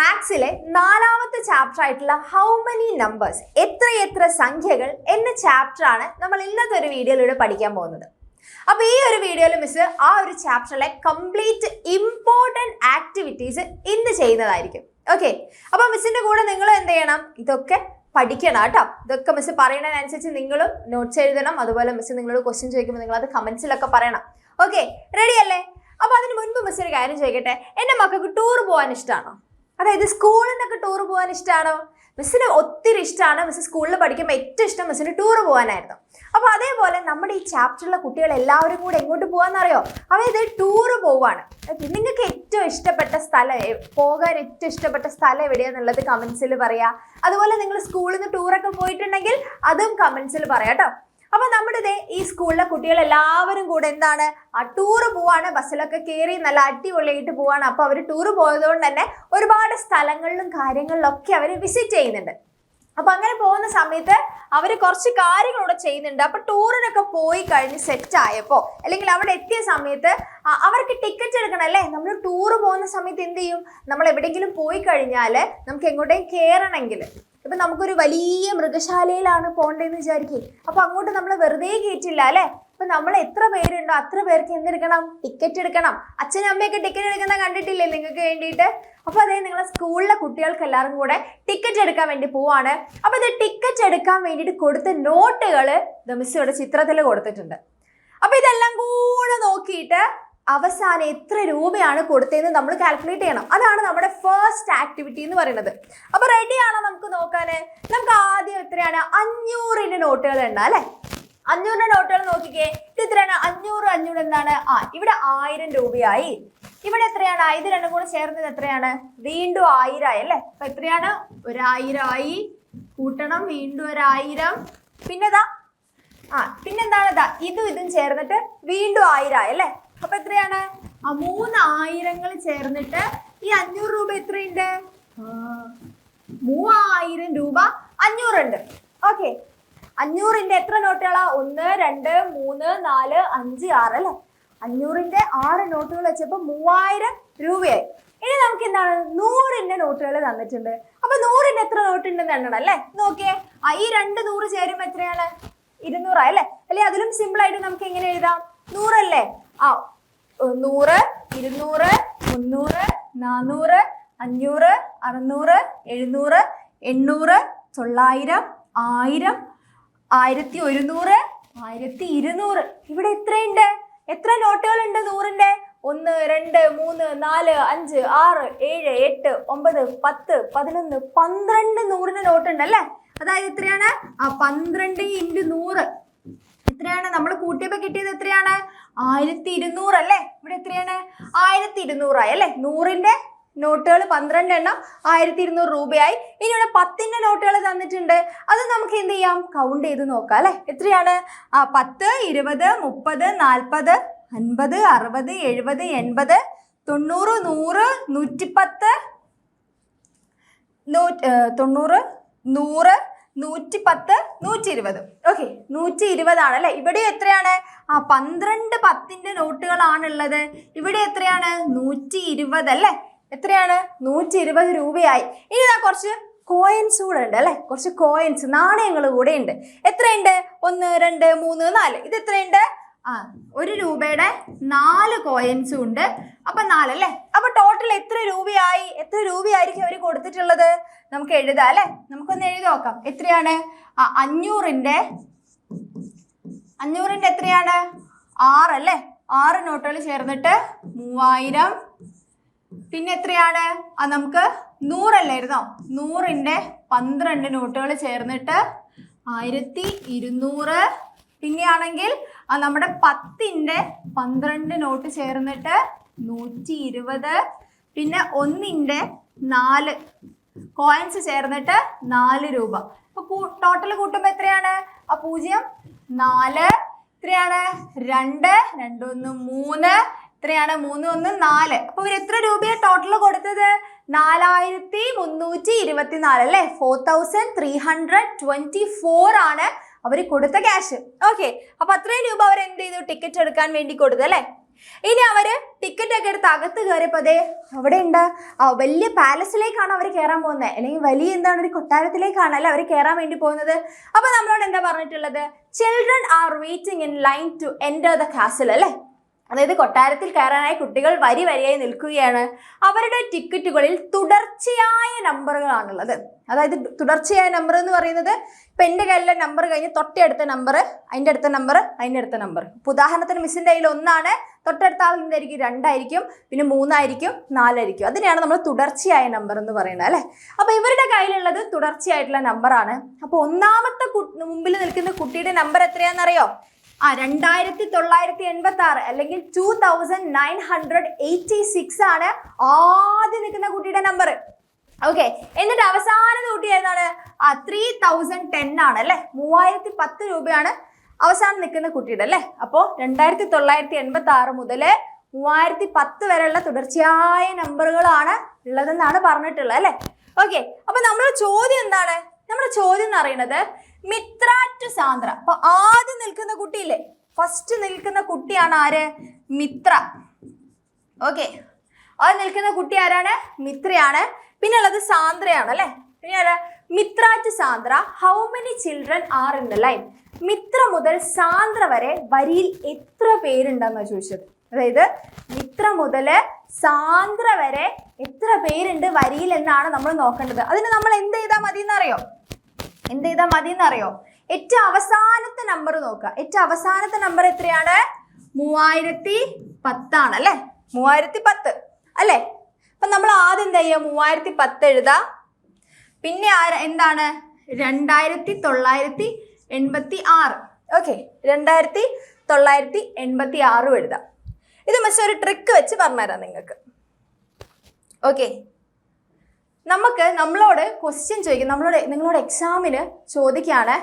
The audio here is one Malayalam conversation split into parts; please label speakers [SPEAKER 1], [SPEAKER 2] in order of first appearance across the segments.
[SPEAKER 1] മാത്സിലെ നാലാമത്തെ ചാപ്റ്റർ ആയിട്ടുള്ള ഹൗ മെനി നമ്പേഴ്സ് എത്ര സംഖ്യകൾ എന്ന ചാപ്റ്റർ ആണ് നമ്മൾ ഇന്നത്തെ ഒരു വീഡിയോയിലൂടെ പഠിക്കാൻ പോകുന്നത്. അപ്പോൾ ഈ ഒരു വീഡിയോയിൽ മിസ് ആ ഒരു ചാപ്റ്ററിലെ കംപ്ലീറ്റ് ഇമ്പോർട്ടൻറ്റ് ആക്ടിവിറ്റീസ് ഇന്ന് ചെയ്യുന്നതായിരിക്കും. ഓക്കെ, അപ്പോൾ മിസ്സിന്റെ കൂടെ നിങ്ങൾ എന്ത് ചെയ്യണം, ഇതൊക്കെ പഠിക്കണം കേട്ടോ. ഇതൊക്കെ മിസ് പറയുന്നതിനനുസരിച്ച് നിങ്ങളും നോട്ട്സ് എഴുതണം. അതുപോലെ മിസ് നിങ്ങളോട് ക്വസ്റ്റ്യൻ ചോദിക്കുമ്പോൾ നിങ്ങൾ അത് കമന്റ്സിലൊക്കെ പറയണം. ഓക്കെ, റെഡി അല്ലേ? അപ്പോൾ അതിന് മുൻപ് മിസ് ഒരു കാര്യം ചോദിക്കട്ടെ, എൻ്റെ മക്കൾക്ക് ടൂർ പോകാൻ ഇഷ്ടമാണോ? അതായത് സ്കൂളിൽ നിന്നൊക്കെ ടൂർ പോകാൻ ഇഷ്ടമാണോ? മിസ്സിന് ഒത്തിരി ഇഷ്ടമാണ്. മിസ് സ്കൂളിൽ പഠിക്കുമ്പോൾ ഏറ്റവും ഇഷ്ടം മിസ്സിന് ടൂർ പോകാനായിരുന്നു. അപ്പോൾ അതേപോലെ നമ്മുടെ ഈ ചാപ്റ്ററിലെ കുട്ടികൾ എല്ലാവരും കൂടെ എങ്ങോട്ട് പോകാമെന്നറിയോ? അതായത് ടൂർ പോവാണ്. നിങ്ങൾക്ക് ഏറ്റവും ഇഷ്ടപ്പെട്ട സ്ഥലം, പോകാൻ ഏറ്റവും ഇഷ്ടപ്പെട്ട സ്ഥലം എവിടെയാണെന്നുള്ളത് കമൻസിൽ പറയാം. അതുപോലെ നിങ്ങൾ സ്കൂളിൽ നിന്ന് ടൂറൊക്കെ പോയിട്ടുണ്ടെങ്കിൽ അതും കമൻസിൽ പറയാം കേട്ടോ. അപ്പൊ നമ്മുടെ ഈ സ്കൂളിലെ കുട്ടികൾ എല്ലാവരും കൂടെ എന്താണ്, ആ ടൂറ് പോവാണ്. ബസ്സിലൊക്കെ കയറി നല്ല അടിപൊളിയായിട്ട് പോവാണ്. അപ്പൊ അവർ ടൂറ് പോയതുകൊണ്ട് തന്നെ ഒരുപാട് സ്ഥലങ്ങളിലും കാര്യങ്ങളിലൊക്കെ അവർ വിസിറ്റ് ചെയ്യുന്നുണ്ട്. അപ്പൊ അങ്ങനെ പോകുന്ന സമയത്ത് അവർ കുറച്ച് കാര്യങ്ങളൂടെ ചെയ്യുന്നുണ്ട്. അപ്പൊ ടൂറിനൊക്കെ പോയി കഴിഞ്ഞ് സെറ്റ് ആയപ്പോ അല്ലെങ്കിൽ അവിടെ എത്തിയ സമയത്ത് അവർക്ക് ടിക്കറ്റ് എടുക്കണം അല്ലേ? നമ്മൾ ടൂറ് പോകുന്ന സമയത്ത് എന്ത് ചെയ്യും, നമ്മൾ എവിടെയെങ്കിലും പോയി കഴിഞ്ഞാൽ നമുക്ക് എങ്ങോട്ടേലും കയറണമെങ്കിൽ, ഇപ്പൊ നമുക്കൊരു വലിയ മൃഗശാലയിലാണ് പോകേണ്ടതെന്ന് വിചാരിക്കും. അപ്പൊ അങ്ങോട്ട് നമ്മൾ വെറുതെ കയറ്റില്ല അല്ലെ? അപ്പൊ നമ്മൾ എത്ര പേരുണ്ടോ അത്ര പേർക്ക് എന്തെടുക്കണം, ടിക്കറ്റ് എടുക്കണം. അച്ഛനും അമ്മയൊക്കെ ടിക്കറ്റ് എടുക്കുന്ന കണ്ടിട്ടില്ലേ നിങ്ങൾക്ക് വേണ്ടിയിട്ട്? അപ്പൊ അതേ നിങ്ങളെ സ്കൂളിലെ കുട്ടികൾക്ക് എല്ലാവരും കൂടെ ടിക്കറ്റ് എടുക്കാൻ വേണ്ടി പോവാണ്. അപ്പൊ ഇത് ടിക്കറ്റ് എടുക്കാൻ വേണ്ടിയിട്ട് കൊടുത്ത നോട്ടുകൾ മിസ് ഇവിടെ ചിത്രത്തിൽ കൊടുത്തിട്ടുണ്ട്. അപ്പൊ ഇതെല്ലാം കൂടെ നോക്കിയിട്ട് അവസാനം എത്ര രൂപയാണ് കൊടുത്തതെന്ന് നമ്മൾ കാൽക്കുലേറ്റ് ചെയ്യണം. അതാണ് നമ്മുടെ ഫസ്റ്റ് ആക്ടിവിറ്റി എന്ന് പറയുന്നത്. അപ്പൊ റെഡിയാണോ നമുക്ക് നോക്കാന്? നമുക്ക് ആദ്യം എത്രയാണ്, 500 നോട്ടുകൾ ഉണ്ട് അല്ലെ? 500 നോട്ടുകൾ നോക്കിക്കേ. ഇത് എത്രയാണ്? 500 എന്താണ്, ഇവിടെ 1000 രൂപയായി. ഇവിടെ എത്രയാണ്? ഇത് രണ്ടും കൂടെ ചേർന്നത് എത്രയാണ്? വീണ്ടും 1000 ആയി അല്ലെ? അപ്പൊ എത്രയാണ്? 1000 ആയി. കൂട്ടണം, വീണ്ടും 1000. പിന്നെതാ പിന്നെന്താണ്, ഇതും ചേർന്നിട്ട് വീണ്ടും 1000 ആയി അല്ലെ? അപ്പൊ എത്രയാണ്? 3000 ചേർന്നിട്ട് ഈ 500 രൂപ എത്രയുണ്ട്? 3000 രൂപ 500 ഉണ്ട്. ഓക്കെ, 500ന്റെ എത്ര നോട്ടുകളാ? 1 2 3 4 5 6 അല്ലെ? 500ന്റെ 6 നോട്ടുകൾ വെച്ചപ്പോ 3000 രൂപയായി. ഇനി നമുക്ക് എന്താണ്, 100ന്റെ നോട്ടുകൾ തന്നിട്ടുണ്ട്. അപ്പൊ 100ന്റെ എത്ര നോട്ടുണ്ടെന്ന് എണ്ണണം അല്ലെ? നോക്കിയേ, ഈ 2 100 ചേരുമ്പോ എത്രയാണ്? 200 അല്ലെ? അല്ലെ അതിലും സിമ്പിൾ ആയിട്ട് നമുക്ക് എങ്ങനെ എഴുതാം? 100 അല്ലേ? 100 200 300 400 500 600 700 800 900 1000 1100 1200. ഇവിടെ എത്രയുണ്ട്? എത്ര നോട്ടുകളുണ്ട് 100ന്റെ? 1 2 3 4 5 6 7 8 9 10 11 12 100ന്റെ നോട്ടുണ്ട് അല്ലേ? അതായത് എത്രയാണ്? 12 × 100 എത്രയാണ്? നമ്മൾ കൂട്ടിയപ്പോ കിട്ടിയത് എത്രയാണ്? 1200 അല്ലേ? ഇവിടെ എത്രയാണ്? 1200 ആയി അല്ലെ? 100ന്റെ നോട്ടുകൾ 12 എണ്ണം 1200 രൂപയായി. ഇനി ഇവിടെ 10ന്റെ നോട്ടുകൾ തന്നിട്ടുണ്ട്. അത് നമുക്ക് എന്ത് ചെയ്യാം, കൗണ്ട് ചെയ്ത് നോക്കാം അല്ലെ? എത്രയാണ്? 10 20 30 40 50 60 70 80 90 100 110 90 100 110 120. ഓക്കെ, 120 ആണല്ലേ? ഇവിടെ എത്രയാണ്? 12 10ന്റെ നോട്ടുകളാണുള്ളത്. ഇവിടെ എത്രയാണ്? 120 അല്ലേ? എത്രയാണ്? 120 രൂപയായി. ഇനി കുറച്ച് കോയിൻസ് കൂടെ ഉണ്ട് അല്ലെ? കുറച്ച് കോയിൻസ്, നാണയങ്ങൾ കൂടെ ഉണ്ട്. എത്രയുണ്ട്? 1 2 3 4. ഇത് എത്രയുണ്ട്? 1 രൂപയുടെ 4 കോയിൻസും ഉണ്ട്. അപ്പൊ 4 അല്ലേ? അപ്പൊ ടോട്ടൽ എത്ര രൂപയായി? എത്ര രൂപയായിരിക്കും അവർ കൊടുത്തിട്ടുള്ളത്? നമുക്ക് എഴുതാം അല്ലെ? നമുക്കൊന്ന് എഴുതി നോക്കാം. എത്രയാണ്? 500ന്റെ എത്രയാണ്? 6 അല്ലേ? 6 നോട്ടുകൾ ചേർന്നിട്ട് 3000. പിന്നെ എത്രയാണ്? നമുക്ക് 100 അല്ലായിരുന്നോ? 100ന്റെ 12 നോട്ടുകൾ ചേർന്നിട്ട് 1200. പിന്നെയാണെങ്കിൽ നമ്മുടെ 10ന്റെ 12 നോട്ട് ചേർന്നിട്ട് 120. പിന്നെ 1ന്റെ 4 കോയിൻസ് ചേർന്നിട്ട് 4 രൂപ. അപ്പൊ ടോട്ടൽ കൂട്ടുമ്പോ എത്രയാണ്? 0 4 എത്രയാണ്? 2 2 1 3 എത്രയാണ്? 3 1 4. അപ്പൊ ഇവർ എത്ര രൂപയാണ് ടോട്ടൽ കൊടുത്തത്? 4324 അല്ലേ? 4324 ആണ് അവർ കൊടുത്ത ക്യാഷ്. ഓക്കെ, അപ്പൊ അത്രയും രൂപ അവർ എന്ത് ചെയ്തു? ടിക്കറ്റ് എടുക്കാൻ വേണ്ടി കൊടുത്തു അല്ലേ? ഇനി അവര് ടിക്കറ്റ് ഒക്കെ എടുത്ത് അകത്ത് കയറിയപ്പോ അതെ അവിടെ ഉണ്ട് വലിയ പാലസിലേക്കാണ് അവർ കയറാൻ പോകുന്നത്, അല്ലെങ്കിൽ വലിയ എന്താണ് ഒരു കൊട്ടാരത്തിലേക്കാണ് അല്ലെ അവർ കയറാൻ വേണ്ടി പോകുന്നത്. അപ്പൊ നമ്മളോട് എന്താ പറഞ്ഞിട്ടുള്ളത്? Children are waiting in line to enter the castle അല്ലെ. അതായത് കൊട്ടാരത്തിൽ കയറാനായി കുട്ടികൾ വരിയായി നിൽക്കുകയാണ്. അവരുടെ ടിക്കറ്റുകളിൽ തുടർച്ചയായ നമ്പറുകളാണുള്ളത്. അതായത് തുടർച്ചയായ നമ്പർ എന്ന് പറയുന്നത് ഇപ്പൊ എൻ്റെ കയ്യിലെ നമ്പർ കഴിഞ്ഞ് തൊട്ടടുത്ത നമ്പർ, അതിൻ്റെ അടുത്ത നമ്പർ, അതിൻ്റെ അടുത്ത നമ്പർ. ഇപ്പൊ ഉദാഹരണത്തിന് മിസ്സിൻ്റെ കയ്യിൽ 1 തൊട്ടടുത്ത ആളിൻ്റെ ആയിരിക്കും 2 പിന്നെ 3 4 അതിനെയാണ് നമ്മൾ തുടർച്ചയായ നമ്പർ എന്ന് പറയുന്നത് അല്ലെ. അപ്പൊ ഇവരുടെ കയ്യിലുള്ളത് തുടർച്ചയായിട്ടുള്ള നമ്പറാണ്. അപ്പൊ ഒന്നാമത്തെ മുമ്പിൽ നിൽക്കുന്ന കുട്ടിയുടെ നമ്പർ എത്രയാണെന്നറിയോ? 2986 അല്ലെങ്കിൽ 2986 ആണ് ആദ്യം നിൽക്കുന്ന കുട്ടിയുടെ നമ്പർ. ഓക്കെ, എന്നിട്ട് അവസാനത്തെ കുട്ടി ഏതാണ്? 3010 ആണ് അല്ലെ. 3010 രൂപയാണ് അവസാനം നിൽക്കുന്ന കുട്ടിയുടെ അല്ലെ. അപ്പോൾ 2986 മുതൽ 3010 വരെയുള്ള തുടർച്ചയായ നമ്പറുകളാണ് ഉള്ളതെന്നാണ് പറഞ്ഞിട്ടുള്ളത് അല്ലെ. ഓക്കെ, അപ്പൊ നമ്മുടെ ചോദ്യം എന്താണ്? നമ്മുടെ ചോദ്യം എന്ന് പറയുന്നത് മിത്ര ടു സാന്ദ്ര. അപ്പൊ ആദ്യം നിൽക്കുന്ന കുട്ടിയില്ലേ, ഫസ്റ്റ് നിൽക്കുന്ന കുട്ടിയാണ് ആര്? മിത്ര. ഓക്കെ, ആദ്യം നിൽക്കുന്ന കുട്ടി ആരാണ്? മിത്രയാണ്. പിന്നെ ഉള്ളത് സാന്ദ്രയാണ് അല്ലെ. പിന്നെ ആരാ? Mitra to Sandra. How many children are in the line? Mitra മുതൽ സാന്ദ്ര വരെ വരിയിൽ എത്ര പേരുണ്ടെന്നാണ് ചോദിച്ചത്. അതായത് മിത്ര മുതൽ സാന്ദ്ര വരെ എത്ര പേരുണ്ട് വരിയിൽ എന്നാണ് നമ്മൾ നോക്കേണ്ടത്. അതിന് നമ്മൾ എന്ത് ചെയ്താൽ മതി എന്നറിയോ? ഏറ്റവും അവസാനത്തെ നമ്പർ നോക്കുക. ഏറ്റവും അവസാനത്തെ നമ്പർ എത്രയാണ്? 3010 ആണ് അല്ലെ. 3010 അല്ലെ. അപ്പൊ നമ്മൾ ആദ്യം എന്താ ചെയ്യുക? 3010 എഴുതാം. പിന്നെ എന്താണ്? 2986. ഓക്കെ, 2986 എഴുതാം. ഇത് മിസ് ഒരു ട്രിക്ക് വെച്ച് പറഞ്ഞുതരാം നിങ്ങൾക്ക്. ഓക്കെ, നമ്മളോട് ക്വസ്റ്റ്യൻ ചോദിക്കും, നിങ്ങളോട് എക്സാമിന് ചോദിക്കുകയാണ്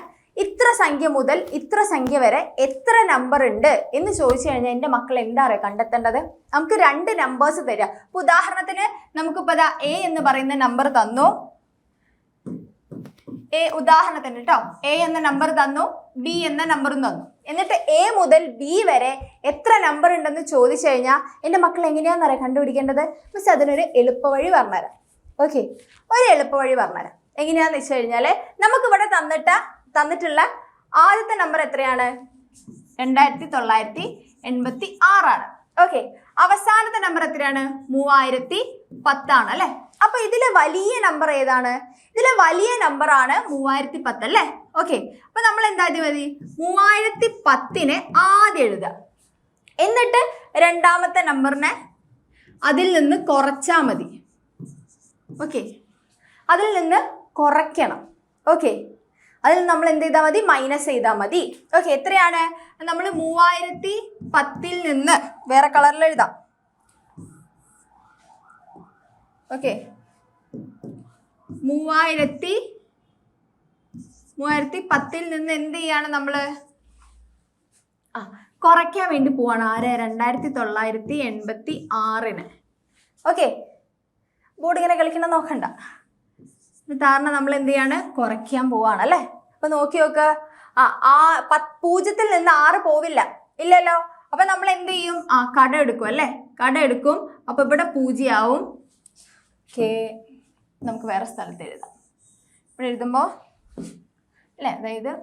[SPEAKER 1] ഇത്ര സംഖ്യ മുതൽ ഇത്ര സംഖ്യ വരെ എത്ര നമ്പർ ഉണ്ട് എന്ന് ചോദിച്ചു കഴിഞ്ഞാൽ എൻ്റെ മക്കൾ എന്താ പറയുക കണ്ടെത്തേണ്ടത്? നമുക്ക് 2 നമ്പേഴ്സ് തരിക. ഇപ്പൊ ഉദാഹരണത്തിന് നമുക്കിപ്പോൾ ഇതാ എ എന്ന് പറയുന്ന നമ്പർ തന്നു. ഉദാഹരണത്തിന് കേട്ടോ, എ എന്ന നമ്പർ തന്നു, ബി എന്ന നമ്പറും തന്നു. എന്നിട്ട് എ മുതൽ ബി വരെ എത്ര നമ്പർ ഉണ്ടെന്ന് ചോദിച്ചു കഴിഞ്ഞാൽ എൻ്റെ മക്കൾ എങ്ങനെയാണെന്നറിയാം കണ്ടുപിടിക്കേണ്ടത്? മിസ് അതിനൊരു എളുപ്പവഴി പറഞ്ഞുതരാം. ഓക്കെ, ഒരു എളുപ്പവഴി പറഞ്ഞുതരാം. എങ്ങനെയാന്ന് വെച്ച് കഴിഞ്ഞാൽ നമുക്കിവിടെ തന്നിട്ടുള്ള ആദ്യത്തെ നമ്പർ എത്രയാണ്? 2986 ആണ്. ഓക്കെ, അവസാനത്തെ നമ്പർ എത്രയാണ്? 3010 ആണ് അല്ലെ. അപ്പൊ ഇതിലെ വലിയ നമ്പർ ഏതാണ്? ഇതിലെ വലിയ നമ്പർ ആണ് 3010 അല്ലെ. ഓക്കെ, അപ്പൊ നമ്മൾ എന്തായാലും മതി 3010 ആദ്യം എഴുതുക. എന്നിട്ട് രണ്ടാമത്തെ നമ്പറിനെ അതിൽ നിന്ന് കുറച്ചാൽ മതി. ഓക്കെ, അതിൽ നിന്ന് കുറയ്ക്കണം. ഓക്കെ, അതിൽ നമ്മൾ എന്ത് ചെയ്താൽ മതി? മൈനസ് ചെയ്താൽ മതി. ഓക്കെ, എത്രയാണ്? നമ്മൾ 3010 നിന്ന് വേറെ കളറിൽ എഴുതാം. ഓക്കെ, 3010 നിന്ന് എന്ത് ചെയ്യാണ് നമ്മൾ? കുറയ്ക്കാൻ വേണ്ടി പോവാണ്. 2986. ഓക്കെ, ബോർഡ് ഇങ്ങനെ കളിക്കണം നോക്കണ്ട. കാരണം നമ്മൾ എന്ത് ചെയ്യാണ്? കുറയ്ക്കാൻ പോവാണ് അല്ലേ. അപ്പൊ നോക്കി നോക്ക്, 0 നിന്ന് 6 പോവില്ല, ഇല്ലല്ലോ. അപ്പൊ നമ്മൾ എന്ത് ചെയ്യും? കട എടുക്കും അല്ലേ. കട എടുക്കും. അപ്പൊ ഇവിടെ 0 ആവും. ഓക്കെ, നമുക്ക് വേറെ സ്ഥലത്ത് എഴുതാം. ഇവിടെ എഴുതുമ്പോൾ അല്ലേ, അതായത്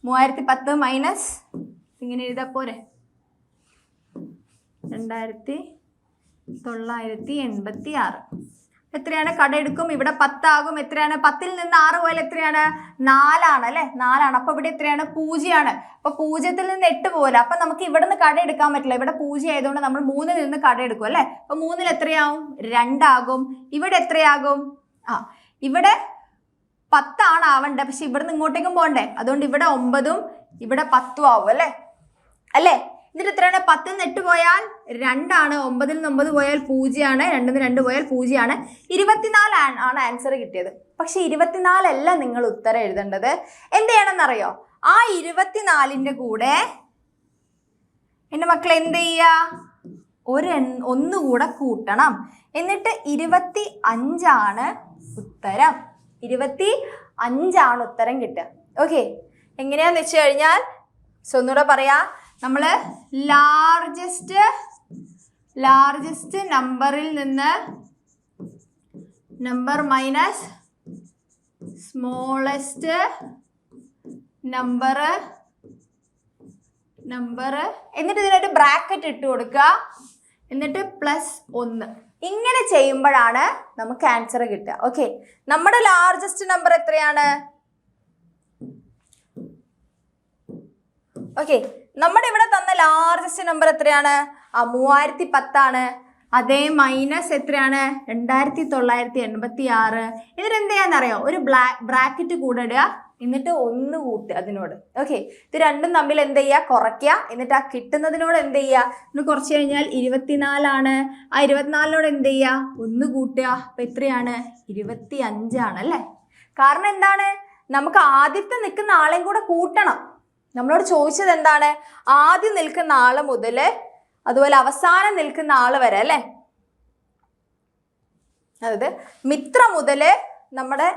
[SPEAKER 1] 3010 മൈനസ് ഇങ്ങനെ എഴുതാ പോരെ, 2986. എത്രയാണ്? കട എടുക്കും, ഇവിടെ 10 ആകും. എത്രയാണ്? 10 നിന്ന് 6 പോയാൽ എത്രയാണ്? 4 ആണ് അല്ലെ. 4 ആണ്. അപ്പൊ ഇവിടെ എത്രയാണ്? 0 ആണ്. അപ്പൊ 0 നിന്ന് 8 പോകില്ല. അപ്പൊ നമുക്ക് ഇവിടെ നിന്ന് കട എടുക്കാൻ പറ്റില്ല. ഇവിടെ 0 ആയതുകൊണ്ട് നമ്മൾ 3 നിന്ന് കട എടുക്കും അല്ലെ. അപ്പൊ 3 എത്രയാവും? 2 ആകും. ഇവിടെ എത്രയാകും? ഇവിടെ 10 ആണ് ആവണ്ടേ, പക്ഷെ ഇവിടുന്ന് ഇങ്ങോട്ടേക്കും പോകണ്ടേ. അതുകൊണ്ട് ഇവിടെ 9ഉം ഇവിടെ 10ഉം ആവും അല്ലേ. എന്നിട്ട് എത്രയാണ്? 10 നിന്ന് 8 പോയാൽ 2 ആണ്. 9 നിന്ന് 9 പോയാൽ 0 ആണ്. 2 നിന്ന് 2 പോയാൽ 0 ആണ്. 24 ആണ് ആൻസർ കിട്ടിയത്. പക്ഷെ 24 അല്ല നിങ്ങൾ ഉത്തരം എഴുതേണ്ടത്. എന്ത് ചെയ്യണമെന്നറിയോ? ആ 24ന്റെ കൂടെ എൻ്റെ മക്കൾ എന്ത് ചെയ്യുക? ഒന്നുകൂടെ കൂട്ടണം. എന്നിട്ട് 25 ആണ് ഉത്തരം. 25 ആണ് ഉത്തരം കിട്ടുക. ഓക്കെ, എങ്ങനെയാന്ന് വെച്ച് കഴിഞ്ഞാൽ ഒന്നുകൂടെ പറയാ, നമ്മൾ ലാർജസ്റ്റ് നമ്പറിൽ നിന്ന് നമ്പർ മൈനസ് സ്മോളസ്റ്റ് നമ്പർ എന്നിട്ട് ഇതിനൊരു ബ്രാക്കറ്റ് ഇട്ട് കൊടുക്കുക, എന്നിട്ട് +1. ഇങ്ങനെ ചെയ്യുമ്പോഴാണ് നമുക്ക് ആൻസർ കിട്ടുക. ഓക്കെ, നമ്മുടെ ലാർജസ്റ്റ് നമ്പർ എത്രയാണ്? ഓക്കെ, നമ്മുടെ ഇവിടെ തന്ന ലാർജസ്റ്റ് നമ്പർ എത്രയാണ്? 3010 ആണ്. അതേ മൈനസ് എത്രയാണ്? 2986. ഇതിന് എന്ത് ചെയ്യാന്നറിയോ? ഒരു ബ്രാക്കറ്റ് കൂടെ ഇടുക, എന്നിട്ട് 1 കൂട്ടുക അതിനോട്. ഓക്കെ, ഇത് രണ്ടും തമ്മിൽ എന്ത് ചെയ്യുക? കുറയ്ക്കുക. എന്നിട്ട് ആ കിട്ടുന്നതിനോട് എന്ത് ചെയ്യുക? ഇന്ന് കുറച്ച് കഴിഞ്ഞാൽ 24 ആണ്. ആ 24നോട് എന്ത് ചെയ്യുക? 1 കൂട്ടുക. അപ്പം എത്രയാണ്? 25 ആണ് അല്ലേ? കാരണം എന്താണ്? നമുക്ക് ആദ്യത്തെ നിൽക്കുന്ന ആളെയും കൂടെ കൂട്ടണം. നമ്മളോട് ചോദിച്ചത് എന്താണ്? ആദ്യം നിൽക്കുന്ന ആള് മുതൽ അതുപോലെ അവസാനം നിൽക്കുന്ന ആള് വരെ അല്ലേ? അതായത് മിത്ര മുതൽ നമ്മുടെ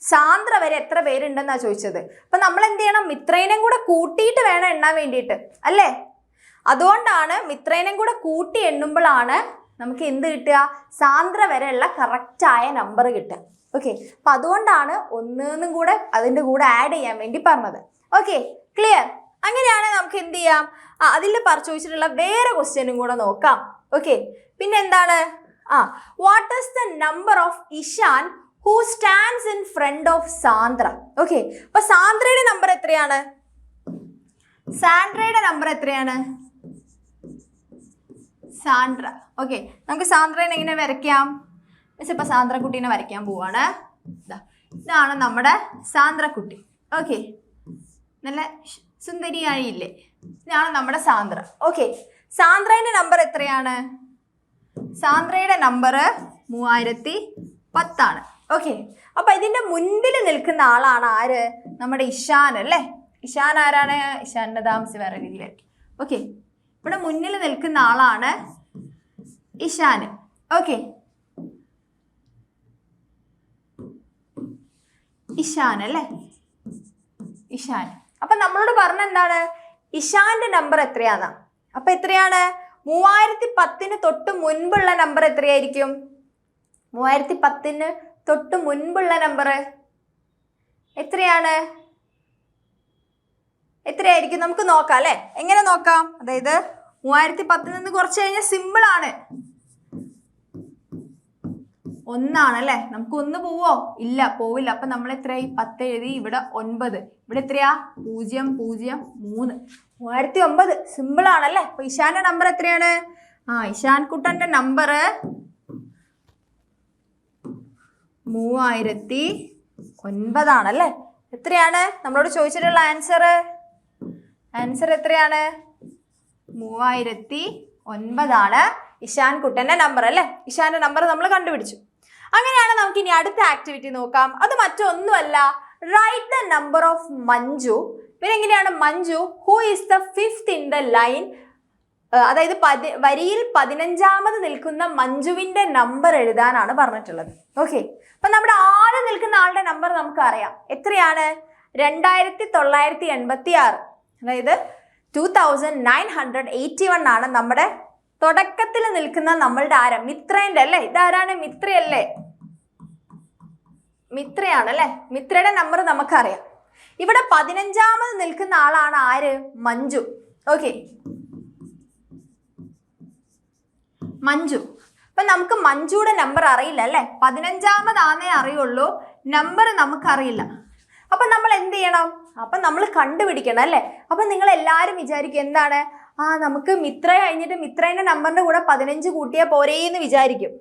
[SPEAKER 1] സാന്ദ്ര വരെ എത്ര പേരുണ്ടെന്നാ ചോദിച്ചത്. അപ്പൊ നമ്മൾ എന്ത് ചെയ്യണം? മിത്രേനെയും കൂടെ കൂട്ടിയിട്ട് വേണം എണ്ണാൻ വേണ്ടിയിട്ട് അല്ലേ? അതുകൊണ്ടാണ് മിത്രേനെയും കൂടെ കൂട്ടി എണ്ണുമ്പോഴാണ് നമുക്ക് എന്ത് കിട്ടുക? സാന്ദ്ര വരെയുള്ള കറക്റ്റായ നമ്പർ കിട്ടുക. ഓക്കെ, അപ്പൊ അതുകൊണ്ടാണ് 1 കൂടെ അതിൻ്റെ കൂടെ ആഡ് ചെയ്യാൻ വേണ്ടി പറഞ്ഞത്. Okay, clear? അങ്ങനെയാണ് നമുക്ക് എന്ത് ചെയ്യാം? അതിൽ ചോദിച്ചിട്ടുള്ള വേറെ ക്വസ്റ്റ്യനും കൂടെ നോക്കാം. ഓക്കെ, പിന്നെ എന്താണ്? What is the number of Ishan who stands in front of Sandra? Okay, അപ്പൊ സാന്ദ്രയുടെ നമ്പർ എത്രയാണ്? സാന്ദ്ര. ഓക്കെ, നമുക്ക് സാന്ദ്രനെ എങ്ങനെ വരയ്ക്കാം? മിസ് ഇപ്പൊ സാന്ദ്രക്കുട്ടീനെ വരയ്ക്കാൻ പോവാണ്. ഇതാണ് നമ്മുടെ സാന്ദ്രക്കുട്ടി. ഓക്കെ, നല്ല സുന്ദരിയായില്ലേ? ഇതാണ് നമ്മുടെ സാന്ദ്ര. ഓക്കെ, സാന്ദ്രയുടെ നമ്പർ എത്രയാണ്? സാന്ദ്രയുടെ നമ്പർ 3010 ആണ്. ഓക്കെ, അപ്പൊ ഇതിന്റെ മുൻപിൽ നിൽക്കുന്ന ആളാണ് ആര്? നമ്മുടെ ഇഷാൻ അല്ലേ? ഇഷാൻ ആരാണ്? ഇഷാന്റെ താമസം വേറെ രീതിയിലായിരിക്കും. ഓക്കെ, ഇവിടെ മുന്നിൽ നിൽക്കുന്ന ആളാണ് ഇഷാൻ. ഓക്കെ, ഇഷാൻ അല്ലേ? ഇഷാൻ. അപ്പൊ നമ്മളോട് പറഞ്ഞ എന്താണ്? ഇഷാന്റെ നമ്പർ എത്രയാന്നാ. അപ്പൊ എത്രയാണ്? 3010 തൊട്ട് മുൻപുള്ള നമ്പർ എത്രയായിരിക്കും? 3010 തൊട്ട് മുൻപുള്ള നമ്പർ എത്രയായിരിക്കും? നമുക്ക് നോക്കാം അല്ലെ? എങ്ങനെ നോക്കാം? അതായത് 3010 നിന്ന് കുറച്ച് കഴിഞ്ഞാൽ സിമ്പിൾ ആണ്. 1 ആണല്ലേ? നമുക്ക് 1 പോവോ? ഇല്ല, പോവില്ല. അപ്പൊ നമ്മൾ എത്രയായി? 10 എഴുതി. ഇവിടെ 9. ഇവിടെ എത്രയാ? 003. 3009. സിമ്പിൾ ആണല്ലേ? അപ്പൊ ഇഷാന്റെ നമ്പർ എത്രയാണ്? ഇഷാൻ കുട്ടന്റെ നമ്പർ 3009 ആണല്ലേ? എത്രയാണ് നമ്മളോട് ചോദിച്ചിട്ടുള്ള ആൻസർ? എത്രയാണ്? 3009 ആണ് ഇഷാൻ കുട്ടന്റെ നമ്പർ അല്ലേ? ഇഷാന്റെ നമ്പർ നമ്മൾ കണ്ടുപിടിച്ചു. അങ്ങനെയാണ് നമുക്ക് ഇനി അടുത്ത ആക്ടിവിറ്റി നോക്കാം. അത് മറ്റൊന്നുമല്ല, write the number of Manju. പിന്നെ എങ്ങനെയാണ്? Manju who is the 5th in the line. അതായത് വരിയിൽ 15ാമത് നിൽക്കുന്ന മഞ്ജുവിന്റെ നമ്പർ എഴുതാനാണ് പറഞ്ഞിട്ടുള്ളത്. ഓക്കെ, അപ്പൊ നമ്മുടെ ആദ്യം നിൽക്കുന്ന ആളുടെ നമ്പർ നമുക്ക് അറിയാം. എത്രയാണ്? 2986. അതായത് 2981 ആണ് നമ്മുടെ തുടക്കത്തിൽ നിൽക്കുന്ന നമ്മളുടെ ആരം. മിത്രേന്റെ അല്ലേ? ഇതാരാണ്? മിത്രയല്ലേ? മിത്രയാണല്ലേ? മിത്രയുടെ നമ്പർ നമുക്കറിയാം. ഇവിടെ 15ാമത് നിൽക്കുന്ന ആളാണ് ആര്? മഞ്ജു. ഓക്കെ, മഞ്ജു. അപ്പൊ നമുക്ക് മഞ്ജുയുടെ നമ്പർ അറിയില്ല അല്ലേ? 15ാമതാന്നേ അറിയുള്ളൂ, നമ്പർ നമുക്കറിയില്ല. അപ്പൊ നമ്മൾ എന്ത് ചെയ്യണം? അപ്പൊ നമ്മൾ കണ്ടുപിടിക്കണം അല്ലേ? അപ്പൊ നിങ്ങൾ എല്ലാവരും വിചാരിക്കും എന്താണ്? നമുക്ക് മിത്ര കഴിഞ്ഞിട്ട് മിത്രേന്റെ നമ്പറിന്റെ കൂടെ 15 കൂട്ടിയാൽ പോരേന്ന് വിചാരിക്കും.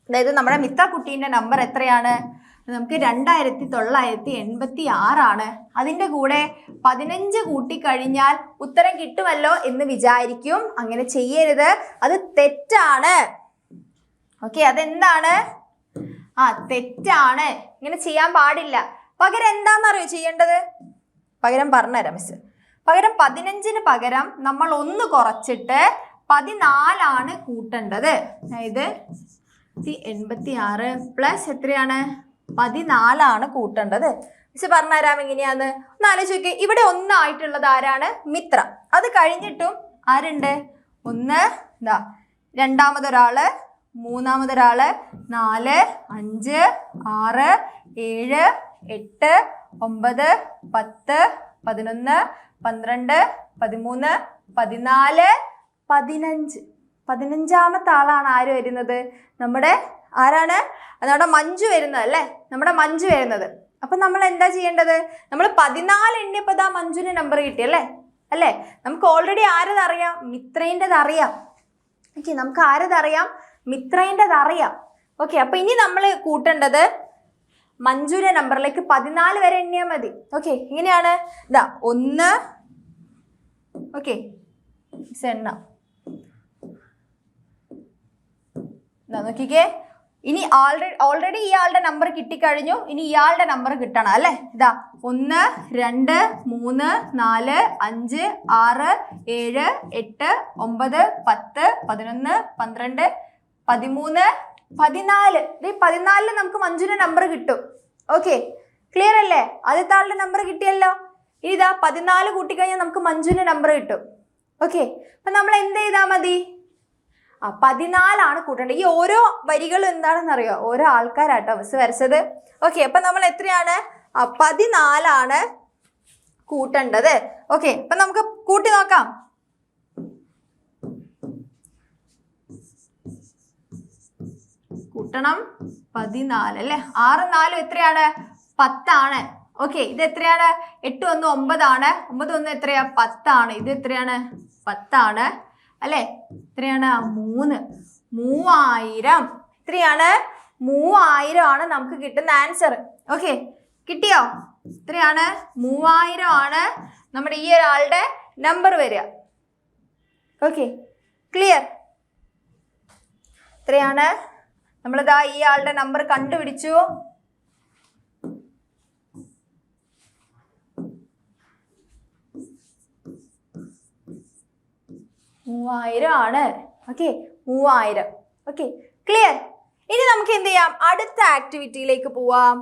[SPEAKER 1] അതായത് നമ്മുടെ മിത്ര കുട്ടീന്റെ നമ്പർ എത്രയാണ്? നമുക്ക് 2986 ആണ്. അതിൻ്റെ കൂടെ 15 കൂട്ടിക്കഴിഞ്ഞാൽ ഉത്തരം കിട്ടുമല്ലോ എന്ന് വിചാരിക്കും. അങ്ങനെ ചെയ്യരുത്, അത് തെറ്റാണ്. ഓക്കെ, അതെന്താണ്? തെറ്റാണ്. ഇങ്ങനെ ചെയ്യാൻ പാടില്ല. പകരം എന്താണെന്നറിയോ ചെയ്യേണ്ടത്? പകരം പറഞ്ഞുതരാം മിസ്. പകരം 15ന് പകരം നമ്മൾ 1 കുറച്ചിട്ട് 14 ആണ് കൂട്ടേണ്ടത്. അതായത് 86 പ്ലസ് എത്രയാണ്? 14 ആണ് കൂട്ടേണ്ടത്. മിസ് പറഞ്ഞുതരാം എങ്ങനെയാന്ന്. ഒന്ന് ആലോചിച്ച് നോക്കി. ഇവിടെ ഒന്നായിട്ടുള്ളത് ആരാണ്? മിത്ര. അത് കഴിഞ്ഞിട്ടും ആരുണ്ട്? ഒന്ന് ഇതാ രണ്ടാമതൊരാള്, മൂന്നാമതൊരാള്, 4, 5, 6, 7, 8, 9, 10, 11, 12, 13, 14, 15. 15ാമത്തെ ആളാണ് ആര് വരുന്നത്? നമ്മുടെ ആരാണ്? നമ്മുടെ മഞ്ജു വരുന്നത് അല്ലേ? നമ്മുടെ മഞ്ജു വരുന്നത്. അപ്പൊ നമ്മൾ എന്താ ചെയ്യേണ്ടത്? നമ്മൾ 14 എണ്ണിയപ്പോ ദാ മഞ്ജുവിന് നമ്പർ കിട്ടിയല്ലേ? അല്ലേ? നമുക്ക് ഓൾറെഡി ആരതറിയാം? മിത്രേൻ്റെത് അറിയാം. ഓക്കെ, നമുക്ക് ആരതറിയാം? മിത്രേൻ്റെത് അറിയാം. ഓക്കെ, അപ്പൊ ഇനി നമ്മൾ കൂട്ടേണ്ടത് മഞ്ജുവിന്റെ നമ്പറിലേക്ക് 14 വരെ എണ്ണിയാൽ മതി. ഓക്കെ, ഇങ്ങനെയാണ്. ഇതാ 1. ഓക്കെ, എണ്ണ നോക്കിക്കേ. ഇനി ഓൾറെഡി ഇയാളുടെ നമ്പർ കിട്ടിക്കഴിഞ്ഞു. ഇനി ഇയാളുടെ നമ്പർ കിട്ടണം അല്ലേ? ഇതാ 1, 2, 3, 4, 5, 6, 7, 8, 9, 10, 11, 12, 13, 14. ഈ 14 നമുക്ക് മഞ്ജുവിന്റെ നമ്പർ കിട്ടും. ഓക്കെ, ക്ലിയർ അല്ലേ? ആദ്യത്തെ ആളുടെ നമ്പർ കിട്ടിയല്ലോ. ഇതാ 14 കൂട്ടിക്കഴിഞ്ഞാൽ നമുക്ക് മഞ്ജുവിന്റെ നമ്പർ കിട്ടും. ഓക്കെ, അപ്പൊ നമ്മൾ എന്ത് ചെയ്താൽ മതി? 14 കൂട്ടേണ്ടത്. ഈ ഓരോ വരികളും എന്താണെന്ന് അറിയോ? ഓരോ ആൾക്കാരാട്ടോ മിസ് വരച്ചത്. ഓക്കെ, അപ്പൊ നമ്മൾ എത്രയാണ്? 14 കൂട്ടേണ്ടത്. ഓക്കെ, അപ്പൊ നമുക്ക് കൂട്ടി നോക്കാം. കൂട്ടണം 14 അല്ലേ? 6, 4 എത്രയാണ്? 10 ആണ്. ഓക്കെ, ഇത് എത്രയാണ്? 8, 1, 9 ആണ്. 9, 1 എത്രയാ? 10 ആണ്. ഇത് എത്രയാണ്? 10 ആണ് അല്ലേ? എത്രയാണ്? 3. 3000. എത്രയാണ്? 3000 ആണ് നമുക്ക് കിട്ടുന്ന ആൻസർ. ഓക്കെ, കിട്ടിയോ? എത്രയാണ്? 3000 ആണ് നമ്മുടെ ഈ ഒരാളുടെ നമ്പർ വരിക. Okay, clear? എത്രയാണ്? നമ്മളിതാ ഈ ആളുടെ നമ്പർ കണ്ടുപിടിച്ചു. 3000 ആണ്. ഓക്കെ, 3000. Okay, clear? ഇനി നമുക്ക് എന്ത് ചെയ്യാം? അടുത്ത ആക്ടിവിറ്റിയിലേക്ക് പോവാം.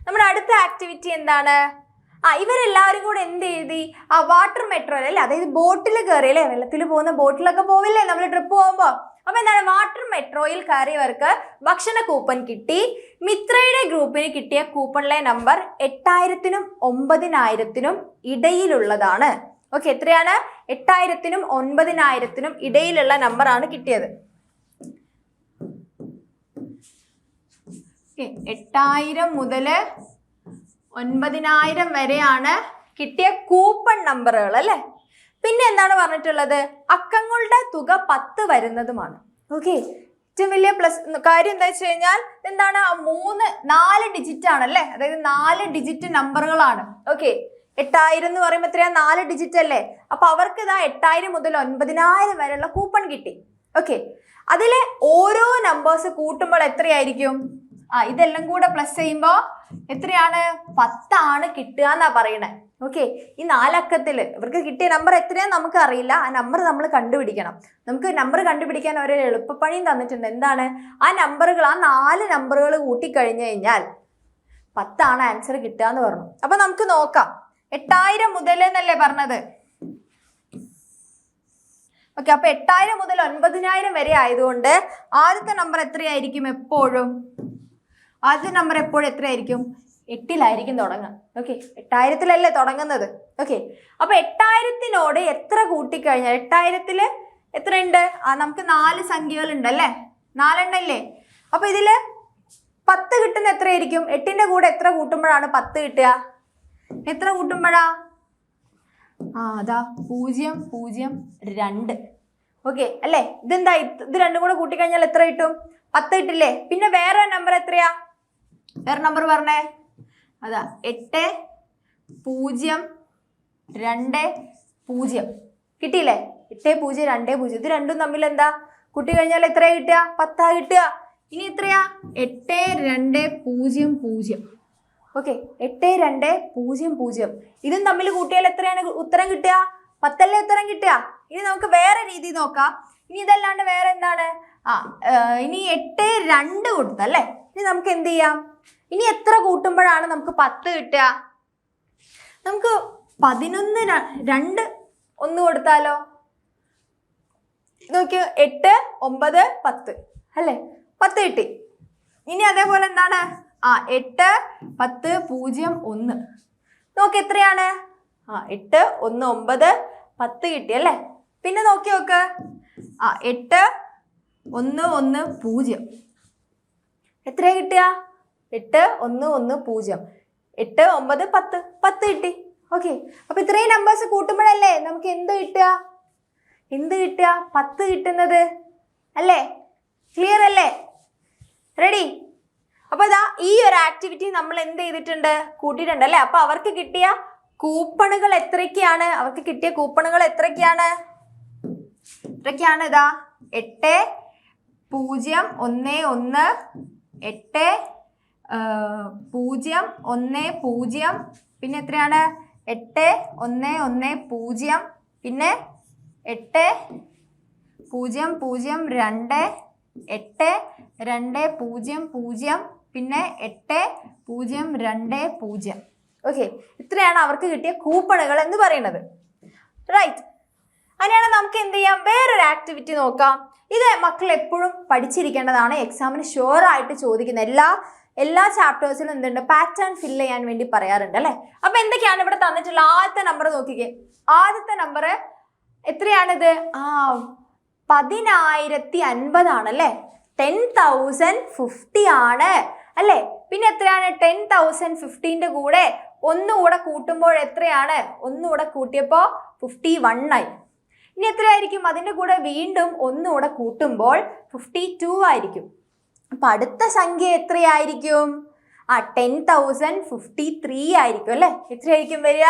[SPEAKER 1] നമ്മുടെ അടുത്ത ആക്ടിവിറ്റി എന്താണ്? ഇവരെല്ലാവരും കൂടെ എന്ത് എഴുതി? വാട്ടർ മെട്രോ അല്ലേ? അതായത് ബോട്ടിൽ കയറി അല്ലേ? വെള്ളത്തിൽ പോകുന്ന ബോട്ടിലൊക്കെ പോവില്ലേ നമ്മൾ ട്രിപ്പ് പോകുമ്പോൾ? അപ്പൊ എന്താണ്? വാട്ടർ മെട്രോയിൽ കയറിയവർക്ക് ഭക്ഷണ കൂപ്പൺ കിട്ടി. മിത്രയുടെ ഗ്രൂപ്പിന് കിട്ടിയ കൂപ്പണിലെ നമ്പർ 8000-നും 9000-നും ഇടയിലുള്ളതാണ്. ഓക്കെ, എത്രയാണ്? 8000-നും 9000-നും ഇടയിലുള്ള നമ്പറാണ് കിട്ടിയത്. 8000 മുതൽ 9000 വരെയാണ് കിട്ടിയ കൂപ്പൺ നമ്പറുകൾ അല്ലേ? പിന്നെ എന്താണ് പറഞ്ഞിട്ടുള്ളത്? അക്കങ്ങളുടെ തുക 10 വരുന്നതുമാണ്. ഓക്കെ, ഏറ്റവും വലിയ പ്ലസ് കാര്യം എന്താ വെച്ച് കഴിഞ്ഞാൽ എന്താണ്? 4 ഡിജിറ്റ് ആണല്ലേ? അതായത് 4 ഡിജിറ്റ് നമ്പറുകളാണ്. ഓക്കെ, 8000 എന്ന് പറയുമ്പോൾ എത്രയാ? 4 ഡിജിറ്റ് അല്ലേ? അപ്പൊ അവർക്ക് ഇതാ 8000 മുതൽ 9000 വരെയുള്ള കൂപ്പൺ കിട്ടി. ഓക്കെ, അതിലെ ഓരോ നമ്പേഴ്സ് കൂട്ടുമ്പോൾ എത്രയായിരിക്കും? ഇതെല്ലാം കൂടെ പ്ലസ് ചെയ്യുമ്പോൾ എത്രയാണ്? 10 ആണ് കിട്ടുക എന്നാ പറയണേ. ഓക്കെ, ഈ 4 അക്കത്തിൽ ഇവർക്ക് കിട്ടിയ നമ്പർ എത്രയാന്ന് നമുക്ക് അറിയില്ല. ആ നമ്പർ നമ്മൾ കണ്ടുപിടിക്കണം. നമുക്ക് നമ്പർ കണ്ടുപിടിക്കാൻ ഒരു എളുപ്പപ്പണിയും തന്നിട്ടുണ്ട്. എന്താണ്? ആ 4 നമ്പറുകൾ കൂട്ടിക്കഴിഞ്ഞു കഴിഞ്ഞാൽ 10 ആണ് ആൻസർ കിട്ടുക എന്ന് പറഞ്ഞു. അപ്പൊ നമുക്ക് നോക്കാം. 8000 മുതൽ എന്നല്ലേ പറഞ്ഞത്? ഓക്കെ, അപ്പൊ 8000 മുതൽ 9000 വരെ ആയതുകൊണ്ട് ആദ്യത്തെ നമ്പർ എത്രയായിരിക്കും? എപ്പോഴും ആദ്യത്തെ നമ്പർ എപ്പോഴും എത്രയായിരിക്കും? 8-ലായിരിക്കും തുടങ്ങുക. ഓക്കെ, 8000-ലല്ലേ തുടങ്ങുന്നത്? ഓക്കെ, അപ്പൊ 8000-നോട് എത്ര കൂട്ടിക്കഴിഞ്ഞാൽ 8000-ൽ എത്രയുണ്ട്? നമുക്ക് 4 സംഖ്യകൾ ഉണ്ടല്ലേ? 4 എണ്ണല്ലേ? അപ്പൊ ഇതില് 10 കിട്ടുന്ന എത്രയായിരിക്കും? 8-ന്റെ കൂടെ എത്ര കൂട്ടുമ്പോഴാണ് 10 കിട്ടുക? എത്ര കൂട്ടുമ്പോഴാ? അതാ 002. ഓക്കെ അല്ലേ? ഇതെന്താ? ഇത് രണ്ടും കൂടെ കൂട്ടിക്കഴിഞ്ഞാൽ എത്ര കിട്ടും? 10 കിട്ടില്ലേ? പിന്നെ വേറെ നമ്പർ എത്രയാ? വേറെ നമ്പർ പറഞ്ഞേ. അതാ 8020 കിട്ടിയില്ലേ? 8020. ഇത് രണ്ടും തമ്മിൽ എന്താ കൂട്ടി കഴിഞ്ഞാൽ എത്രയാ കിട്ടുക? 10 കിട്ടുക. ഇനി എത്രയാ? 8200. ഓക്കെ, 8200. ഇതും തമ്മിൽ കൂട്ടിയാൽ എത്രയാണ് ഉത്തരം കിട്ടുക? 10 ഉത്തരം കിട്ടുക. ഇനി നമുക്ക് വേറെ രീതി നോക്കാം. ഇനി ഇതല്ലാണ്ട് വേറെ എന്താണ്? ഇനി 82 കൊടുത്തല്ലേ? ഇനി നമുക്ക് എന്ത് ചെയ്യാം? ഇനി എത്ര കൂട്ടുമ്പോഴാണ് നമുക്ക് 10 കിട്ടുക? നമുക്ക് 11 2 1 കൊടുത്താലോ? നോക്കിയോ, 8 9 10 അല്ലേ, 10 കിട്ടി. ഇനി അതേപോലെ എന്താണ്? 8 10 0 1. നോക്ക് എത്രയാണ്? 8 1 9 10 കിട്ടി അല്ലേ. പിന്നെ നോക്കി നോക്ക്, 8 1 1 0. എത്രയാ കിട്ടുക? 8 1 1 0. 8 9 10 10 കിട്ടി. ഓക്കെ, അപ്പൊ ഇത്രയും നമ്പേഴ്സ് കൂട്ടുമ്പോഴല്ലേ നമുക്ക് എന്ത് കിട്ടുക? 10 കിട്ടുന്നത് അല്ലേ? ക്ലിയർ അല്ലേ? റെഡി? അപ്പൊ ഇതാ ഈ ഒരു ആക്ടിവിറ്റി നമ്മൾ എന്ത് ചെയ്തിട്ടുണ്ട്? കൂട്ടിയിട്ടുണ്ട് അല്ലേ. അപ്പൊ അവർക്ക് കിട്ടിയ കൂപ്പണുകൾ എത്രയൊക്കെയാണ്? എത്രയൊക്കെയാണ്? ഇതാ 8 0 1 1 8 0 1 0. പിന്നെ എത്രയാണ്? 8 1 1 0. പിന്നെ 8 0 0 2 8 2 0 0. പിന്നെ 8 0 2 0. ഓക്കെ, ഇത്രയാണ് അവർക്ക് കിട്ടിയ കൂപ്പണുകൾ എന്ന് പറയുന്നത്. റൈറ്റ്. അങ്ങനെയാണ് നമുക്ക് എന്ത് ചെയ്യാം? വേറൊരു ആക്ടിവിറ്റി നോക്കാം. ഇത് മക്കൾ എപ്പോഴും പഠിച്ചിരിക്കേണ്ടതാണ്. എക്സാമിന് ഷുവർ ആയിട്ട് ചോദിക്കുന്ന എല്ലാ ചാപ്റ്റേഴ്സിലും എന്തുണ്ട്? പാറ്റേൺ ഫില്ല് ചെയ്യാൻ വേണ്ടി പറയാറുണ്ട് അല്ലേ. അപ്പൊ എന്തൊക്കെയാണ് ഇവിടെ തന്നിട്ടുള്ള? ആദ്യത്തെ നമ്പർ നോക്കിക്കേ. ആദ്യത്തെ നമ്പർ എത്രയാണിത്? 10,050 ആണല്ലേ. 10,050 ആണ് അല്ലേ. പിന്നെ എത്രയാണ്? 10,050ന്റെ കൂടെ ഒന്നുകൂടെ കൂട്ടുമ്പോൾ എത്രയാണ്? ഒന്നുകൂടെ കൂട്ടിയപ്പോൾ 51 ആയി. ഇനി എത്രയായിരിക്കും? അതിൻ്റെ കൂടെ വീണ്ടും ഒന്നുകൂടെ കൂട്ടുമ്പോൾ 52 ആയിരിക്കും. അപ്പൊ അടുത്ത സംഖ്യ എത്രയായിരിക്കും? 10,053 ആയിരിക്കും അല്ലേ. എത്രയായിരിക്കും വരിക?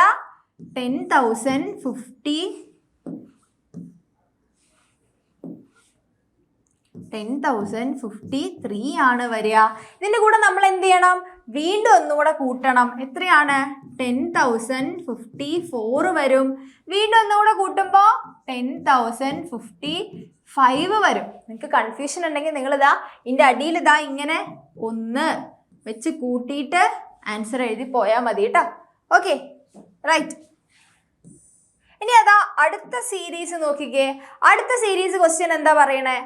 [SPEAKER 1] 10,053 ആണ് വരിക. ഇതിന്റെ കൂടെ നമ്മൾ എന്ത് ചെയ്യണം? വീണ്ടും ഒന്നുകൂടെ കൂട്ടണം. എത്രയാണ്? 10,054 വരും. വീണ്ടും ഒന്നുകൂടെ കൂട്ടുമ്പോൾ 10,055 വരും. നിങ്ങൾക്ക് കൺഫ്യൂഷൻ ഉണ്ടെങ്കിൽ നിങ്ങൾ ഇതാ ഇതിന്റെ അടിയിൽ ഇതാ ഇങ്ങനെ 1 വെച്ച് കൂട്ടിയിട്ട് ആൻസർ എഴുതി പോയാൽ മതി കേട്ടോ. Okay, right. ഇനി അതാ അടുത്ത സീരീസ് നോക്കിക്കേ. അടുത്ത സീരീസ് ക്വസ്റ്റ്യൻ എന്താ പറയണേ?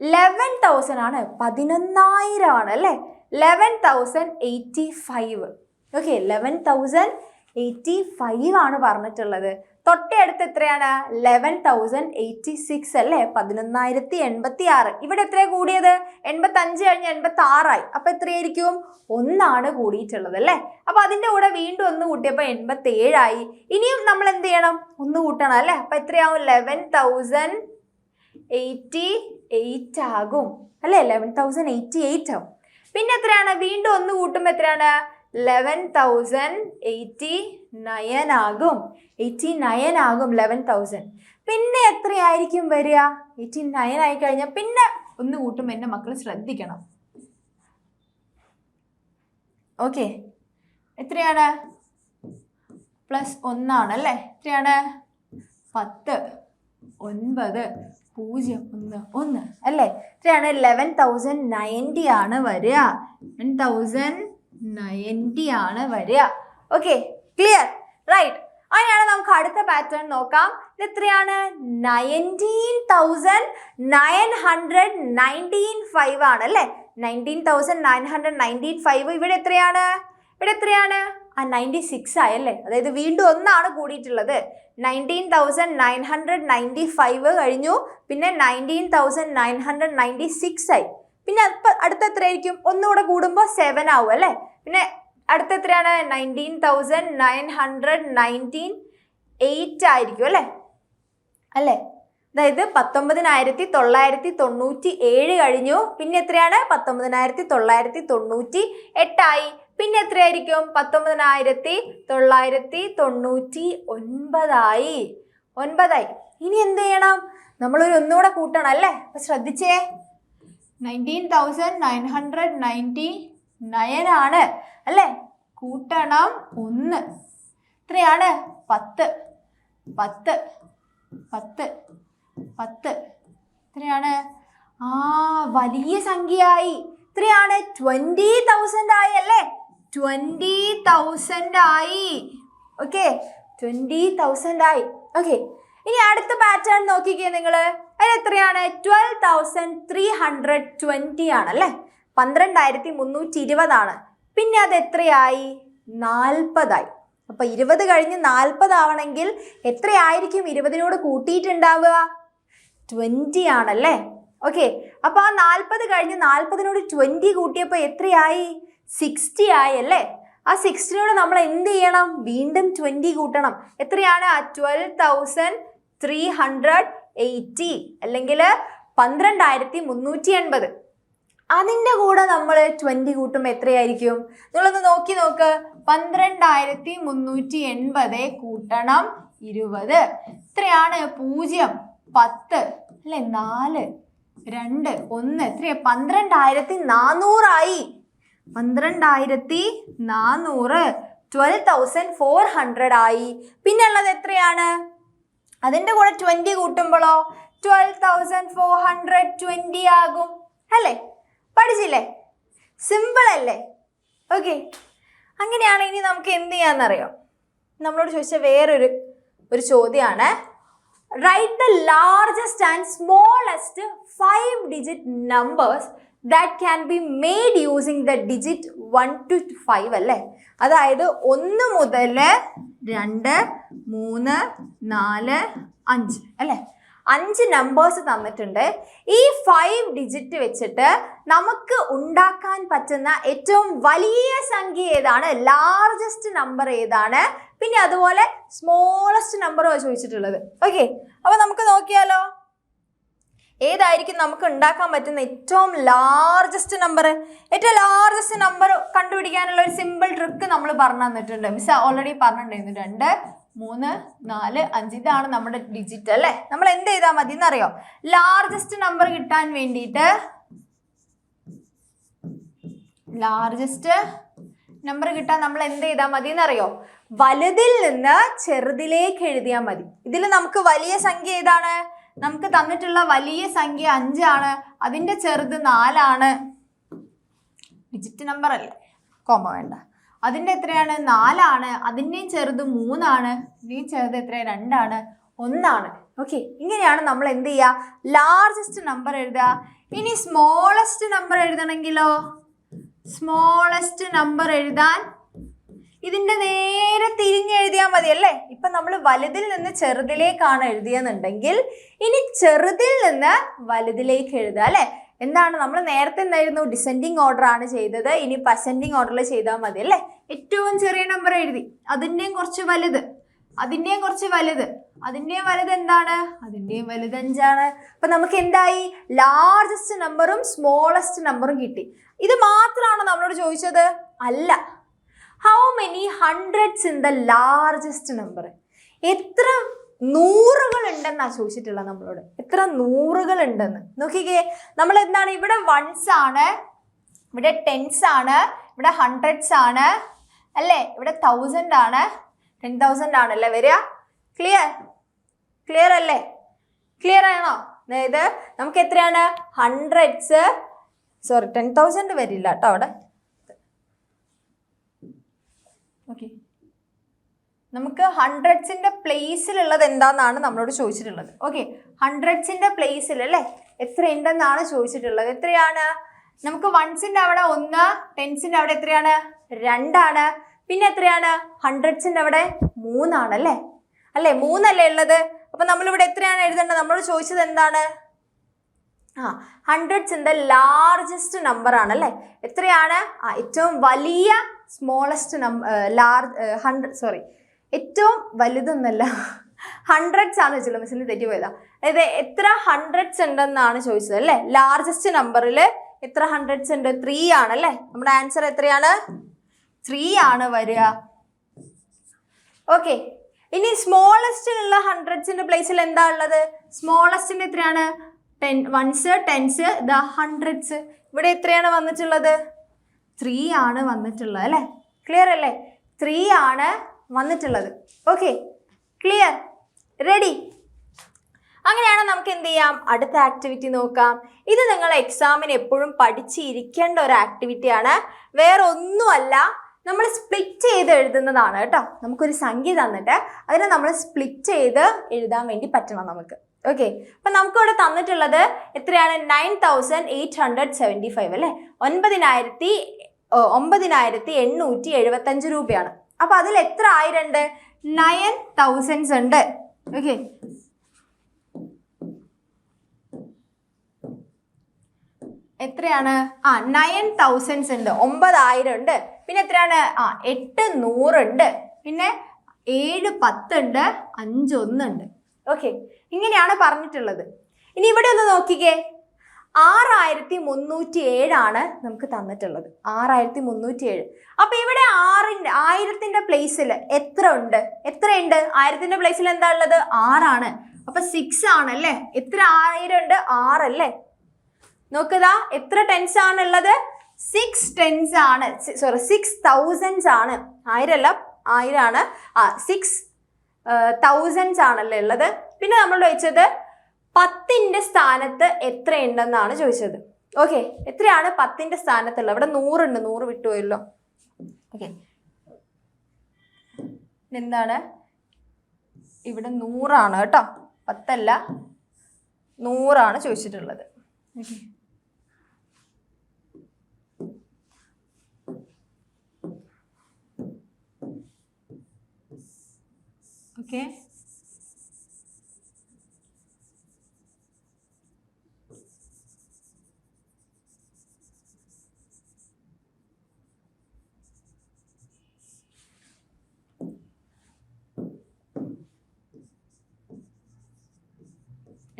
[SPEAKER 1] 11,000 ആണ്. 11,000 ആണ് അല്ലേ. 11,085. ഓക്കെ, 11,085 ആണ് പറഞ്ഞിട്ടുള്ളത്. തൊട്ടടുത്ത് എത്രയാണ്? 11,086 അല്ലേ. 11,086. ഇവിടെ എത്രയാണ് കൂടിയത്? 85 കഴിഞ്ഞ് 86 ആയി. അപ്പൊ എത്രയായിരിക്കും? 1 കൂടിയിട്ടുള്ളത് അല്ലേ. അപ്പൊ അതിന്റെ കൂടെ വീണ്ടും 1 കൂട്ടിയപ്പോൾ 87 ആയി. ഇനിയും നമ്മൾ എന്ത് ചെയ്യണം? 1 കൂട്ടണം അല്ലേ. അപ്പൊ എത്രയാവും? 11,088 ആകും അല്ലേ. 11,088 ആവും. പിന്നെ എത്രയാണ്? വീണ്ടും 1 കൂട്ടുമ്പോൾ എത്രയാണ്? 11,089 ആകും. 89 ആകും 11,000. പിന്നെ എത്രയായിരിക്കും വരിക? 89 ആയി കഴിഞ്ഞാൽ പിന്നെ 1 കൂട്ടുമ്പോൾ എൻ്റെ മക്കൾ ശ്രദ്ധിക്കണം. ഓക്കെ, എത്രയാണ്? +1 ആണല്ലേ. എത്രയാണ്? 10 9 0 1 1 അല്ലേ. എത്രയാണ്? 11,090 ആണ് വരിക. 11,090 ആണ് വരിക. Okay, clear? റൈറ്റ്. അങ്ങനെയാണ് നമുക്ക് അടുത്ത പാറ്റേൺ നോക്കാം. ഇത് എത്രയാണ്? 19,995 ആണ് അല്ലേ. 19,995. ഇവിടെ എത്രയാണ്? 96 ആയല്ലേ. അതായത് വീണ്ടും 1 കൂടിയിട്ടുള്ളത്. 19,995 കഴിഞ്ഞു. പിന്നെ 19,996 ആയി. പിന്നെ അടുത്ത എത്രയായിരിക്കും? ഒന്നുകൂടെ കൂടുമ്പോൾ 7 ആവും അല്ലേ. പിന്നെ അടുത്ത എത്രയാണ്? 19,998 ആയിരിക്കും അല്ലേ. അതായത് 19,997 കഴിഞ്ഞു. പിന്നെ എത്രയാണ്? 19,998 ആയി. പിന്നെ എത്രയായിരിക്കും? 19,999 ആയി. 9 ഇനി എന്ത് ചെയ്യണം? നമ്മളൊരു ഒന്നുകൂടെ കൂട്ടണം അല്ലേ. അപ്പൊ ശ്രദ്ധിച്ചേ, 19,999 ആണ് അല്ലേ. കൂട്ടണം 1. എത്രയാണ്? 10 10 10 10. എത്രയാണ്? വലിയ സംഖ്യയായി. എത്രയാണ്? 20,000 ആയി അല്ലേ? 20,000 ആയി. ഓക്കെ, 20,000 ആയി. ഓക്കെ, ഇനി അടുത്ത പാറ്റേൺ നോക്കിക്കേ നിങ്ങൾ. അതിന് എത്രയാണ്? 12,320 ആണല്ലേ? 12,320 ആണ്. പിന്നെ അത് എത്രയായി? 40 ആയി. അപ്പൊ 20 കഴിഞ്ഞ് 40 ആവണമെങ്കിൽ എത്രയായിരിക്കും 20നോട് കൂട്ടിയിട്ടുണ്ടാവുക? 20 ആണല്ലേ? ഓക്കെ, അപ്പൊ ആ 40 കഴിഞ്ഞ് 40നോട് 20 കൂട്ടിയപ്പോൾ എത്രയായി? 60 ആയി അല്ലേ? ആ 60നോട് നമ്മൾ എന്ത് ചെയ്യണം? വീണ്ടും 20 കൂട്ടണം. എത്രയാണ്? 12,380 അല്ലെങ്കിൽ 12,380. അതിൻ്റെ കൂടെ നമ്മൾ 20 കൂട്ടുമ്പോൾ എത്രയായിരിക്കും? നിങ്ങളൊന്ന് നോക്ക്. 12,380 കൂട്ടണം 20 എത്രയാണ്? 0, 10 അല്ലെ? 4, 2, 1 എത്രയാ? 12,400 ആയി. 12,400, 12,400 ആയി. പിന്നെ ഉള്ളത് എത്രയാണ്? അതിൻ്റെ കൂടെ 20 കൂട്ടുമ്പോഴോ 12,420 ആകും അല്ലേ? പഠിച്ചില്ലേ? സിമ്പിൾ അല്ലേ? ഓക്കെ, അങ്ങനെയാണ്. ഇനി നമുക്ക് എന്ത് ചെയ്യാന്നറിയോ? നമ്മളോട് ചോദിച്ച വേറൊരു ചോദ്യമാണ്. Write the largest and smallest 5-digit numbers that can be made using the digit 1 to 5 അല്ലേ? അതായത് 1 മുതൽ 2, 3, 4, 5 അല്ലേ? 5 നമ്പേഴ്സ് തന്നിട്ടുണ്ട്. ഈ 5 ഡിജിറ്റ് വെച്ചിട്ട് നമുക്ക് ഉണ്ടാക്കാൻ പറ്റുന്ന ഏറ്റവും വലിയ സംഖ്യ ഏതാണ്? ലാർജസ്റ്റ് നമ്പർ ഏതാണ്? പിന്നെ അതുപോലെ സ്മോളസ്റ്റ് നമ്പറുമാണ് ചോദിച്ചിട്ടുള്ളത്. ഓക്കെ, അപ്പൊ നമുക്ക് നോക്കിയാലോ. ഏതായിരിക്കും നമുക്ക് ഉണ്ടാക്കാൻ പറ്റുന്ന ഏറ്റവും ലാർജസ്റ്റ് നമ്പർ? ഏറ്റവും ലാർജസ്റ്റ് നമ്പർ കണ്ടുപിടിക്കാനുള്ള ഒരു സിമ്പിൾ ട്രിക്ക് നമ്മൾ പറഞ്ഞു തന്നിട്ടുണ്ട്. മിസ് ഓൾറെഡി പറഞ്ഞിട്ടുണ്ടായിരുന്നു. 2, 3, 4, 5 ഇതാണ് നമ്മുടെ ഡിജിറ്റ് അല്ലേ? നമ്മൾ എന്ത് ചെയ്താൽ മതി എന്നറിയോ? ലാർജസ്റ്റ് നമ്പർ കിട്ടാൻ വേണ്ടിയിട്ട് നമ്മൾ എന്ത് ചെയ്താൽ മതി എന്നറിയോ? വലുതിൽ നിന്ന് ചെറുതിലേക്ക് എഴുതിയാൽ മതി. ഇതിൽ നമുക്ക് വലിയ സംഖ്യ ഏതാണ്? നമുക്ക് തന്നിട്ടുള്ള വലിയ സംഖ്യ 5 ആണ്. അതിൻ്റെ ചെറുത് 4 ആണ്. ഡിജിറ്റ് നമ്പർ അല്ലേ, കോമ വേണ്ട. അതിൻ്റെ എത്രയാണ്? 4 ആണ്. അതിൻ്റെയും ചെറുത് 3 ആണ്. ഇതിൻ്റെയും ചെറുത് എത്രയാണ്? 2 ആണ്, 1 ആണ്. ഓക്കെ, ഇങ്ങനെയാണ് നമ്മൾ എന്ത് ചെയ്യുക? ലാർജസ്റ്റ് നമ്പർ എഴുതുക. ഇനി സ്മോളസ്റ്റ് നമ്പർ എഴുതണമെങ്കിലോ? സ്മോളസ്റ്റ് നമ്പർ എഴുതാൻ ഇതിൻ്റെ നേരെ തിരിഞ്ഞെഴുതിയാൽ മതി അല്ലേ? ഇപ്പം നമ്മൾ വലുതിൽ നിന്ന് ചെറുതിലേക്കാണ് എഴുതിയെന്നുണ്ടെങ്കിൽ ഇനി ചെറുതിൽ നിന്ന് വലുതിലേക്ക് എഴുതുക അല്ലേ? എന്താണ് നമ്മൾ നേരത്തെ എന്തായിരുന്നു? ഡിസെൻഡിങ് ഓർഡർ ആണ് ചെയ്തത്. ഇനി അസെൻഡിങ് ഓർഡറിൽ ചെയ്താൽ മതി അല്ലേ? ഏറ്റവും ചെറിയ നമ്പർ എഴുതി, അതിൻ്റെയും കുറച്ച് വലുത്, അതിൻ്റെയും കുറച്ച് വലുത്, അതിൻ്റെയും വലുത് എന്താണ്? അതിൻ്റെയും വലുത് 5 ആണ്. അപ്പം നമുക്ക് എന്തായി? ലാർജസ്റ്റ് നമ്പറും സ്മോളസ്റ്റ് നമ്പറും കിട്ടി. ഇത് മാത്രമാണോ നമ്മളോട് ചോദിച്ചത്? അല്ല. How many hundreds in the largest number? എത്ര നൂറുകൾ ഉണ്ടെന്നാ ചോദിച്ചിട്ടുള്ളത് നമ്മളോട്. എത്ര നൂറുകൾ ഉണ്ടെന്ന് നോക്കിക്കേ. നമ്മൾ എന്താണ്? ഇവിടെ 1s ആണ്, ഇവിടെ 10s ആണ്, ഇവിടെ 100s ആണ് അല്ലേ? ഇവിടെ 1000 ആണ്, 10,000 ആണല്ലേ വരിക. ക്ലിയർ അല്ലേ? ക്ലിയർ ആണോ? അതായത് നമുക്ക് എത്രയാണ്? 100s, 10,000 വരില്ല കേട്ടോ അവിടെ. ഓക്കെ, നമുക്ക് 100സിൻ്റെ പ്ലേസിലുള്ളത് എന്താണെന്നാണ് നമ്മളോട് ചോദിച്ചിട്ടുള്ളത്. ഓക്കെ, 100സിൻ്റെ പ്ലേസിൽ അല്ലേ എത്ര ഉണ്ടെന്നാണ് ചോദിച്ചിട്ടുള്ളത്. എത്രയാണ്? നമുക്ക് 1സിൻ്റെ അവിടെ 1, 10സിൻ്റെ അവിടെ എത്രയാണ്? 2 ആണ്. പിന്നെ എത്രയാണ്? 100സിൻ്റെ അവിടെ 3 ആണല്ലേ? അല്ലേ? 3 അല്ലേ ഉള്ളത്? അപ്പം നമ്മളിവിടെ എത്രയാണ് എഴുതേണ്ടത്? നമ്മളോട് ചോദിച്ചത് എന്താണ്? 100s in the largest number ആണല്ലേ? എത്രയാണ്? ഏറ്റവും വലിയ സ്മോളസ്റ്റ് ഏറ്റവും വലുതൊന്നല്ല, 100s ആണ് വെച്ചുള്ളത്. മിസ്സിന് തെറ്റിപ്പോയതാ. അതായത് എത്ര 100s ഉണ്ടെന്നാണ് ചോദിച്ചത് അല്ലേ? ലാർജസ്റ്റ് നമ്പറിൽ എത്ര 100s ഉണ്ട്? 3 ആണല്ലേ? നമ്മുടെ ആൻസർ എത്രയാണ്? 3 ആണ് വരിക. ഓക്കെ, ഇനി സ്മോളസ്റ്റിലുള്ള 100സിൻ്റെ പ്ലേസിൽ എന്താ ഉള്ളത്? സ്മോളസ്റ്റിൻ്റെ എത്രയാണ്? 1s, 10s, 100s. ഇവിടെ എത്രയാണ് വന്നിട്ടുള്ളത്? 3 ആണ് വന്നിട്ടുള്ളത് അല്ലേ? ക്ലിയർ അല്ലേ? 3 ആണ് വന്നിട്ടുള്ളത്. Okay, clear, ready? അങ്ങനെയാണെങ്കിൽ നമുക്ക് എന്ത് ചെയ്യാം, അടുത്ത ആക്ടിവിറ്റി നോക്കാം. ഇത് നിങ്ങൾ എക്സാമിന് എപ്പോഴും പഠിച്ചിരിക്കേണ്ട ഒരു ആക്ടിവിറ്റിയാണ്. വേറെ ഒന്നുമല്ല, നമ്മൾ സ്പ്ലിറ്റ് ചെയ്ത് എഴുതുന്നതാണ് കേട്ടോ. നമുക്കൊരു സംഖ്യ തന്നിട്ട് അതിനെ നമ്മൾ സ്പ്ലിറ്റ് ചെയ്ത് എഴുതാൻ വേണ്ടി പറ്റണം നമുക്ക്. ഓക്കെ, അപ്പം നമുക്കിവിടെ തന്നിട്ടുള്ളത് എത്രയാണ്? 9875 അല്ലേ, 9875 രൂപയാണ്. അപ്പം അതിൽ എത്ര ആയിരം ഉണ്ട്? 9000 ഉണ്ട്. ഓക്കെ, എത്രയാണ്? 9000 ഉണ്ട്, 9000 ഉണ്ട്. പിന്നെ എത്രയാണ്? 800 ഉണ്ട്, പിന്നെ 710 ഉണ്ട്, 51 ഉണ്ട്. ഓക്കെ, ഇങ്ങനെയാണ് പറഞ്ഞിട്ടുള്ളത്. ഇനി ഇവിടെ ഒന്ന് നോക്കിക്കേ, 6307 ആണ് നമുക്ക് തന്നിട്ടുള്ളത്. 6307. അപ്പൊ ഇവിടെ 1000ന്റെ പ്ലേസിൽ എത്ര ഉണ്ട്? എത്രയുണ്ട്? 1000ന്റെ പ്ലേസിൽ എന്താ ഉള്ളത്? 6 ആണ്. അപ്പൊ 6 ആണല്ലേ. എത്ര 1000 ഉണ്ട്? 6 അല്ലേ. നോക്കുക, എത്ര ടെൻസ് ആണുള്ളത്? 6 ടെൻസ് ആണ്. സോറി, 6000 ആണ്. 1000 അല്ല, 1000 ആണ്. 6000 ആണല്ലേ ഉള്ളത്. പിന്നെ നമ്മൾ ചോദിച്ചത് 10ന്റെ സ്ഥാനത്ത് എത്രയുണ്ടെന്നാണ് ചോദിച്ചത്. ഓക്കെ, എത്രയാണ് 10ന്റെ സ്ഥാനത്തുള്ളത്? ഇവിടെ 100 ഉണ്ട്, 100 വിട്ടുപോയല്ലോ. ഓക്കെ, എന്താണ് ഇവിടെ? 100 ആണ് കേട്ടോ, 10 അല്ല, 100 ആണ് ചോദിച്ചിട്ടുള്ളത്. ഓക്കെ, ഓക്കെ,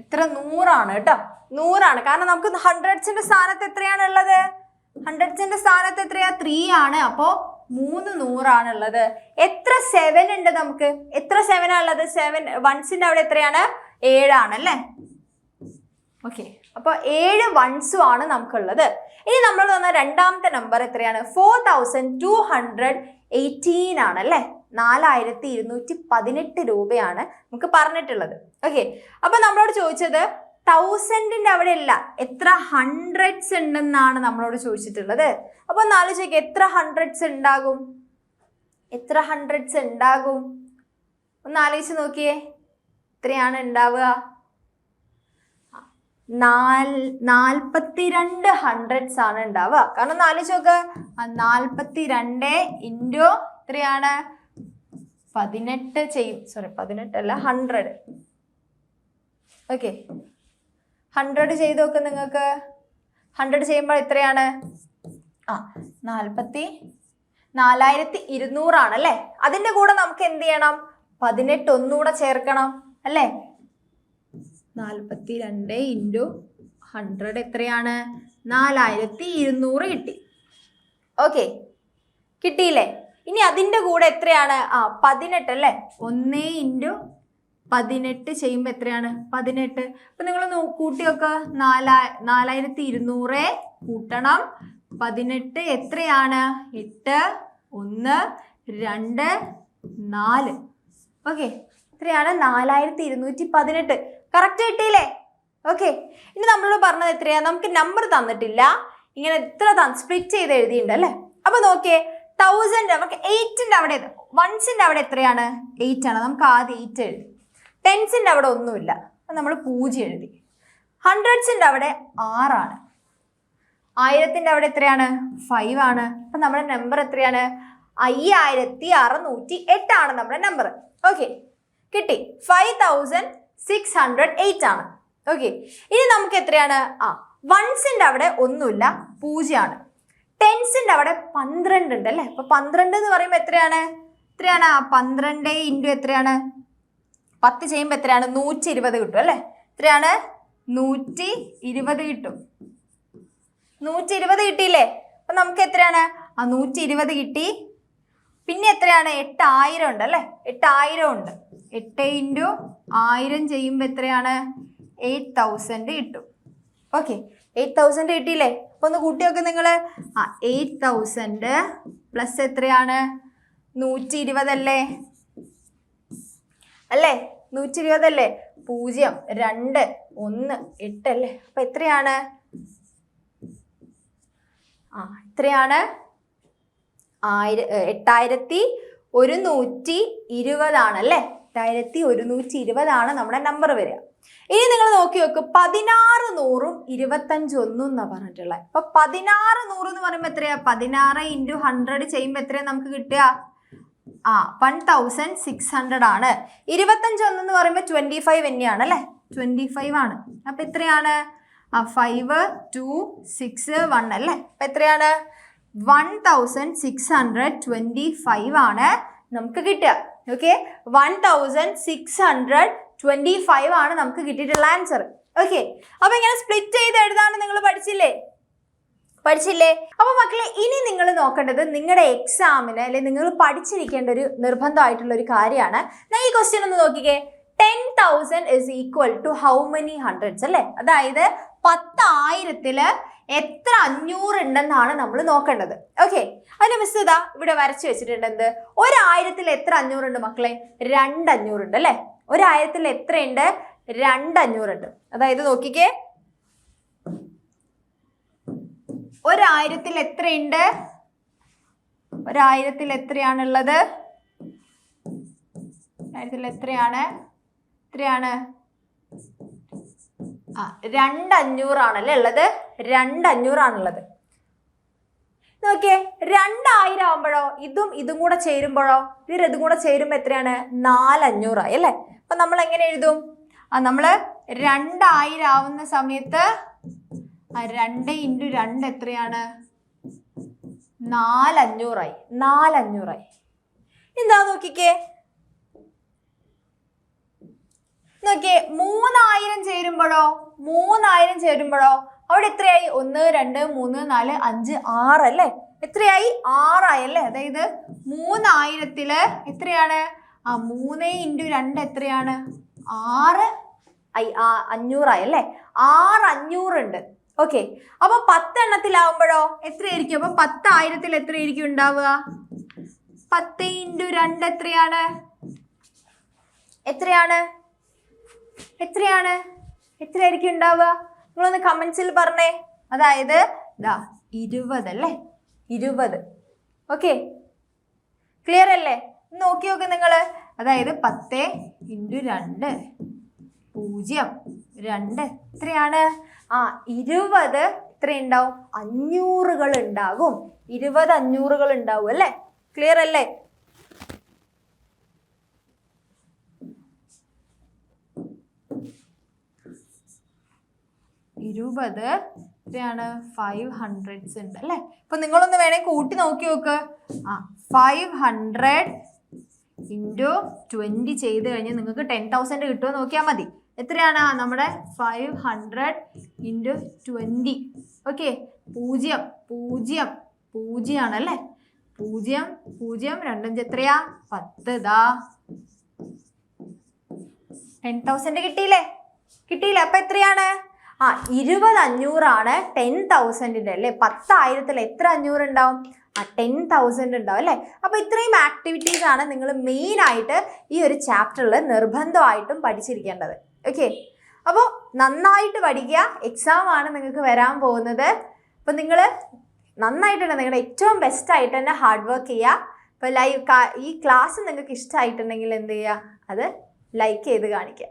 [SPEAKER 1] എത്ര? 100 ആണ് കേട്ടോ, 100 ആണ്. കാരണം നമുക്ക് ഹൺഡ്രഡ്സിന്റെ സ്ഥാനത്ത് എത്രയാണ് ഉള്ളത്? ഹൺഡ്രഡ്സിന്റെ സ്ഥാനത്ത് എത്രയാ? 3 ആണ്. അപ്പോ 3 100 ആണുള്ളത്. എത്ര 7 ഉണ്ട് നമുക്ക്? എത്ര 7 ആണുള്ളത്? 7 വൺസിന്റെ അവിടെ എത്രയാണ്? 7 ആണല്ലേ. ഓക്കെ, അപ്പൊ 7 വൺസും ആണ് നമുക്കുള്ളത്. ഇനി നമ്മൾ തന്ന രണ്ടാമത്തെ നമ്പർ എത്രയാണ്? 4218 ആണല്ലേ. 4218 രൂപയാണ് നമുക്ക് പറഞ്ഞിട്ടുള്ളത്. ഓക്കെ, അപ്പൊ നമ്മളോട് ചോദിച്ചത് 1000ന്റെ അവിടെ അല്ല, എത്ര ഹൺഡ്രഡ്സ് ഉണ്ടെന്നാണ് നമ്മളോട് ചോദിച്ചിട്ടുള്ളത്. അപ്പൊ ഒന്ന് ആലോചിക്കുക, എത്ര ഹൺഡ്രഡ്സ് ഉണ്ടാകും? എത്ര ഹൺഡ്രഡ്സ് ഉണ്ടാകും? ഒന്ന് ആലോചിച്ച് നോക്കിയേ, എത്രയാണ് ഉണ്ടാവുക? 42 ഹൺഡ്രഡ്സ് ആണ് ഉണ്ടാവുക. കാരണം ഒന്ന് ആലോചിച്ച് നോക്ക്, 42 ഇൻറ്റു എത്രയാണ്? 18 ചെയ്യും. സോറി, 18 അല്ല, 100. ഓക്കെ, 100 ചെയ്ത് നോക്ക് നിങ്ങൾക്ക്. 100 ചെയ്യുമ്പോൾ എത്രയാണ്? 4200 ആണല്ലേ. അതിൻ്റെ കൂടെ നമുക്ക് എന്ത് ചെയ്യണം? 18 ഒന്നുകൂടെ ചേർക്കണം അല്ലേ. 42 ഇൻറ്റു 100 എത്രയാണ്? 4200 കിട്ടി. ഓക്കെ, കിട്ടിയില്ലേ? ഇനി അതിൻ്റെ കൂടെ എത്രയാണ്? 18 അല്ലേ. 1 ഇൻറ്റു 18 ചെയ്യുമ്പോൾ എത്രയാണ്? 18. അപ്പം നിങ്ങൾ കൂട്ടി വെക്കുക, 4200 കൂട്ടണം 18 എത്രയാണ്? 8 1 2 4. ഓക്കെ, എത്രയാണ്? 4218. കറക്റ്റ് കിട്ടിയില്ലേ? ഓക്കെ, ഇനി നമ്മളോട് പറഞ്ഞത് എത്രയാ? നമുക്ക് നമ്പർ തന്നിട്ടില്ല, ഇങ്ങനെ എത്ര സ്പ്ലിറ്റ് ചെയ്ത് എഴുതിയിട്ടുണ്ട് അല്ലേ. അപ്പൊ നോക്കിയേ, 1000 നമുക്ക് 8ന്റെ അവിടെ, വൺസിന്റെ അവിടെ എത്രയാണ്? 8 ആണ്. നമുക്ക് ആദ്യം 8 എഴുതി. ടെൻസിന്റെ അവിടെ ഒന്നുമില്ല, അപ്പം നമ്മൾ 0 എഴുതി. ഹൺഡ്രഡ്സിന്റെ അവിടെ 6 ആണ്. 1000ന്റെ അവിടെ എത്രയാണ്? 5 ആണ്. അപ്പം നമ്മുടെ നമ്പർ എത്രയാണ്? 5608 ആണ് നമ്മുടെ നമ്പർ. ഓക്കെ, കിട്ടി. 5608 ആണ്. ഓക്കെ, ഇനി നമുക്ക് എത്രയാണ്? വൺസിന്റെ അവിടെ ഒന്നുമില്ല, 0 ആണ്. ടെൻസിന്റെ അവിടെ 12 ഉണ്ട് അല്ലേ. അപ്പൊ 12 എന്ന് പറയുമ്പോൾ എത്രയാണ്? 12 ഇൻറ്റു എത്രയാണ്? 10 ചെയ്യുമ്പോൾ എത്രയാണ്? 120 കിട്ടും അല്ലേ. എത്രയാണ്? 120 കിട്ടും. 120 കിട്ടിയില്ലേ? അപ്പൊ നമുക്ക് എത്രയാണ്? 120 കിട്ടി. പിന്നെ എത്രയാണ്? 8000 ഉണ്ട് അല്ലേ. 8000 ഉണ്ട്. 8 ഇൻറ്റു 1000 ചെയ്യുമ്പോൾ എത്രയാണ്? 8000 കിട്ടും. ഓക്കെ, 8000 കിട്ടിയില്ലേ? അപ്പൊ ഒന്ന് കൂട്ടി നോക്ക് നിങ്ങൾ. 8000 പ്ലസ് എത്രയാണ്? 120 അല്ലേ. 120 അല്ലേ. 0 2 1 8 അല്ലേ? അപ്പൊ എത്രയാണ്? എത്രയാണ്? 8120 ആണല്ലേ? 8120 ആണ് നമ്മുടെ നമ്പർ വരിക. ഇനി നിങ്ങൾ നോക്കി നോക്ക്, 16 100ഉം 25 1 എന്നാ പറഞ്ഞിട്ടുള്ളത്. അപ്പൊ 16 100 എന്ന് പറയുമ്പോൾ എത്രയാ? 16 × 100 ചെയ്യുമ്പോൾ എത്രയാ നമുക്ക് കിട്ടുക? 1600 ആണ്. 25 1 എന്ന് പറയുമ്പോൾ 25 തന്നെയാണ് അല്ലേ? 25 ആണ്. അപ്പൊ എത്രയാണ്? 5 2 6 1 അല്ലേ? അപ്പൊ എത്രയാണ്? 1625 ആണ് നമുക്ക് കിട്ടുക. ഓക്കെ, 1625 ആണ് നമുക്ക് കിട്ടിയിട്ടുള്ള ആൻസർ. ഓക്കെ, അപ്പൊ ഇങ്ങനെ സ്പ്ലിറ്റ് ചെയ്ത് എഴുതാന്ന് നിങ്ങൾ പഠിച്ചില്ലേ? അപ്പൊ മക്കളെ, ഇനി നിങ്ങൾ നോക്കേണ്ടത് നിങ്ങളുടെ എക്സാമിന് അല്ലെങ്കിൽ നിങ്ങൾ പഠിച്ചിരിക്കേണ്ട ഒരു നിർബന്ധമായിട്ടുള്ള ഒരു കാര്യമാണ്. ഈ ക്വസ്റ്റ്യൻ ഒന്ന് നോക്കിക്കേ. 10,000 is equal to how many hundreds അല്ലേ? അതായത് 10,000 എത്ര 500 ഉണ്ടെന്നാണ് നമ്മൾ നോക്കേണ്ടത്. ഓക്കെ, അതിന് മിസ് ഇതാ ഇവിടെ വരച്ചു വെച്ചിട്ടുണ്ട്. എന്ത്? 1000 എത്ര 500 ഉണ്ട് മക്കളെ? 2 500 ഉണ്ട് അല്ലേ? 1000 എത്രയുണ്ട്? 2 500 ഉണ്ട്. അതായത് നോക്കിക്കേ, 1000 എത്രയുണ്ട്? 1000 എത്രയാണുള്ളത്? 1000 എത്രയാണ്? 2 500 ആണല്ലേ ഉള്ളത്? 2 500 ആണുള്ളത്. നോക്കിയേ, 2000 ആവുമ്പോഴോ ഇതും കൂടെ ചേരുമ്പോഴോ ഇതും കൂടെ ചേരുമ്പോൾ എത്രയാണ്? 4 500 ആയി അല്ലേ? അപ്പൊ നമ്മൾ എങ്ങനെ എഴുതും? നമ്മള് 2000 ആവുന്ന സമയത്ത് 2 × 2 എത്രയാണ്? 4 500 ആയി. 4 500 ആയി. എന്താ നോക്കിക്കേ, 3000 ചേരുമ്പോഴോ അവിടെ എത്രയായി? 1 2 3 4 5 6 അല്ലേ? എത്രയായി? 6 ആയി അല്ലേ? അതായത് 3000 എത്രയാണ്? 3 × 2 എത്രയാണ്? 6 500 ആയി അല്ലേ? 6 500 ഉണ്ട്. ഓക്കെ, അപ്പൊ 10 എണ്ണത്തിലാവുമ്പോഴോ എത്രയായിരിക്കും? അപ്പൊ 10,000 എത്രയായിരിക്കും ഉണ്ടാവുക? 10 × 2 എത്രയായിരിക്കും ഉണ്ടാവുക? നിങ്ങളൊന്ന് കമന്റ്സിൽ പറഞ്ഞേ. അതായത് 20 അല്ലേ? 20. ഓക്കെ, ക്ലിയർ അല്ലേ? നോക്കി നോക്ക് നിങ്ങള്. അതായത് 10 × 2 0 2 എത്രയാണ്? 20 എത്രയുണ്ടാവും? 500 ഉണ്ടാകും. 20 500 ഉണ്ടാവും അല്ലേ? ക്ലിയർ അല്ലേ? എത്രയാണ്? 500s ഉണ്ട് അല്ലേ? അപ്പൊ നിങ്ങളൊന്ന് വേണമെങ്കിൽ കൂട്ടി നോക്കി നോക്ക്. 500 × 20 ചെയ്ത് കഴിഞ്ഞാൽ നിങ്ങൾക്ക് 10,000 കിട്ടുമോ നോക്കിയാൽ മതി. എത്രയാണ് നമ്മുടെ 500 × 20? ഓക്കെ, 0 0 0 ആണല്ലേ? 0 0 2 എത്രയാ? 10. 10,000 കിട്ടിയില്ലേ? അപ്പൊ എത്രയാണ്? 20 500 ആണ് 10,000 അല്ലേ? 10,000 എത്ര 500 ഉണ്ടാവും? 10,000 ഉണ്ടാവും അല്ലേ? അപ്പൊ ഇത്രയും ആക്ടിവിറ്റീസ് ആണ് നിങ്ങൾ മെയിൻ ആയിട്ട് ഈ ഒരു ചാപ്റ്ററിൽ നിർബന്ധമായിട്ടും പഠിച്ചിരിക്കേണ്ടത്. ഓക്കെ, അപ്പോൾ നന്നായിട്ട് പഠിക്കുക. എക്സാം ആണ് നിങ്ങൾക്ക് വരാൻ പോകുന്നത്. അപ്പൊ നിങ്ങൾ നന്നായിട്ട് നിങ്ങളുടെ ഏറ്റവും ബെസ്റ്റ് ആയിട്ട് തന്നെ ഹാർഡ് വർക്ക് ചെയ്യുക. അപ്പോൾ ഈ ക്ലാസ് നിങ്ങൾക്ക് ഇഷ്ടമായിട്ടുണ്ടെങ്കിൽ എന്ത് ചെയ്യുക? അത് ലൈക്ക് ചെയ്ത് കാണിക്കുക.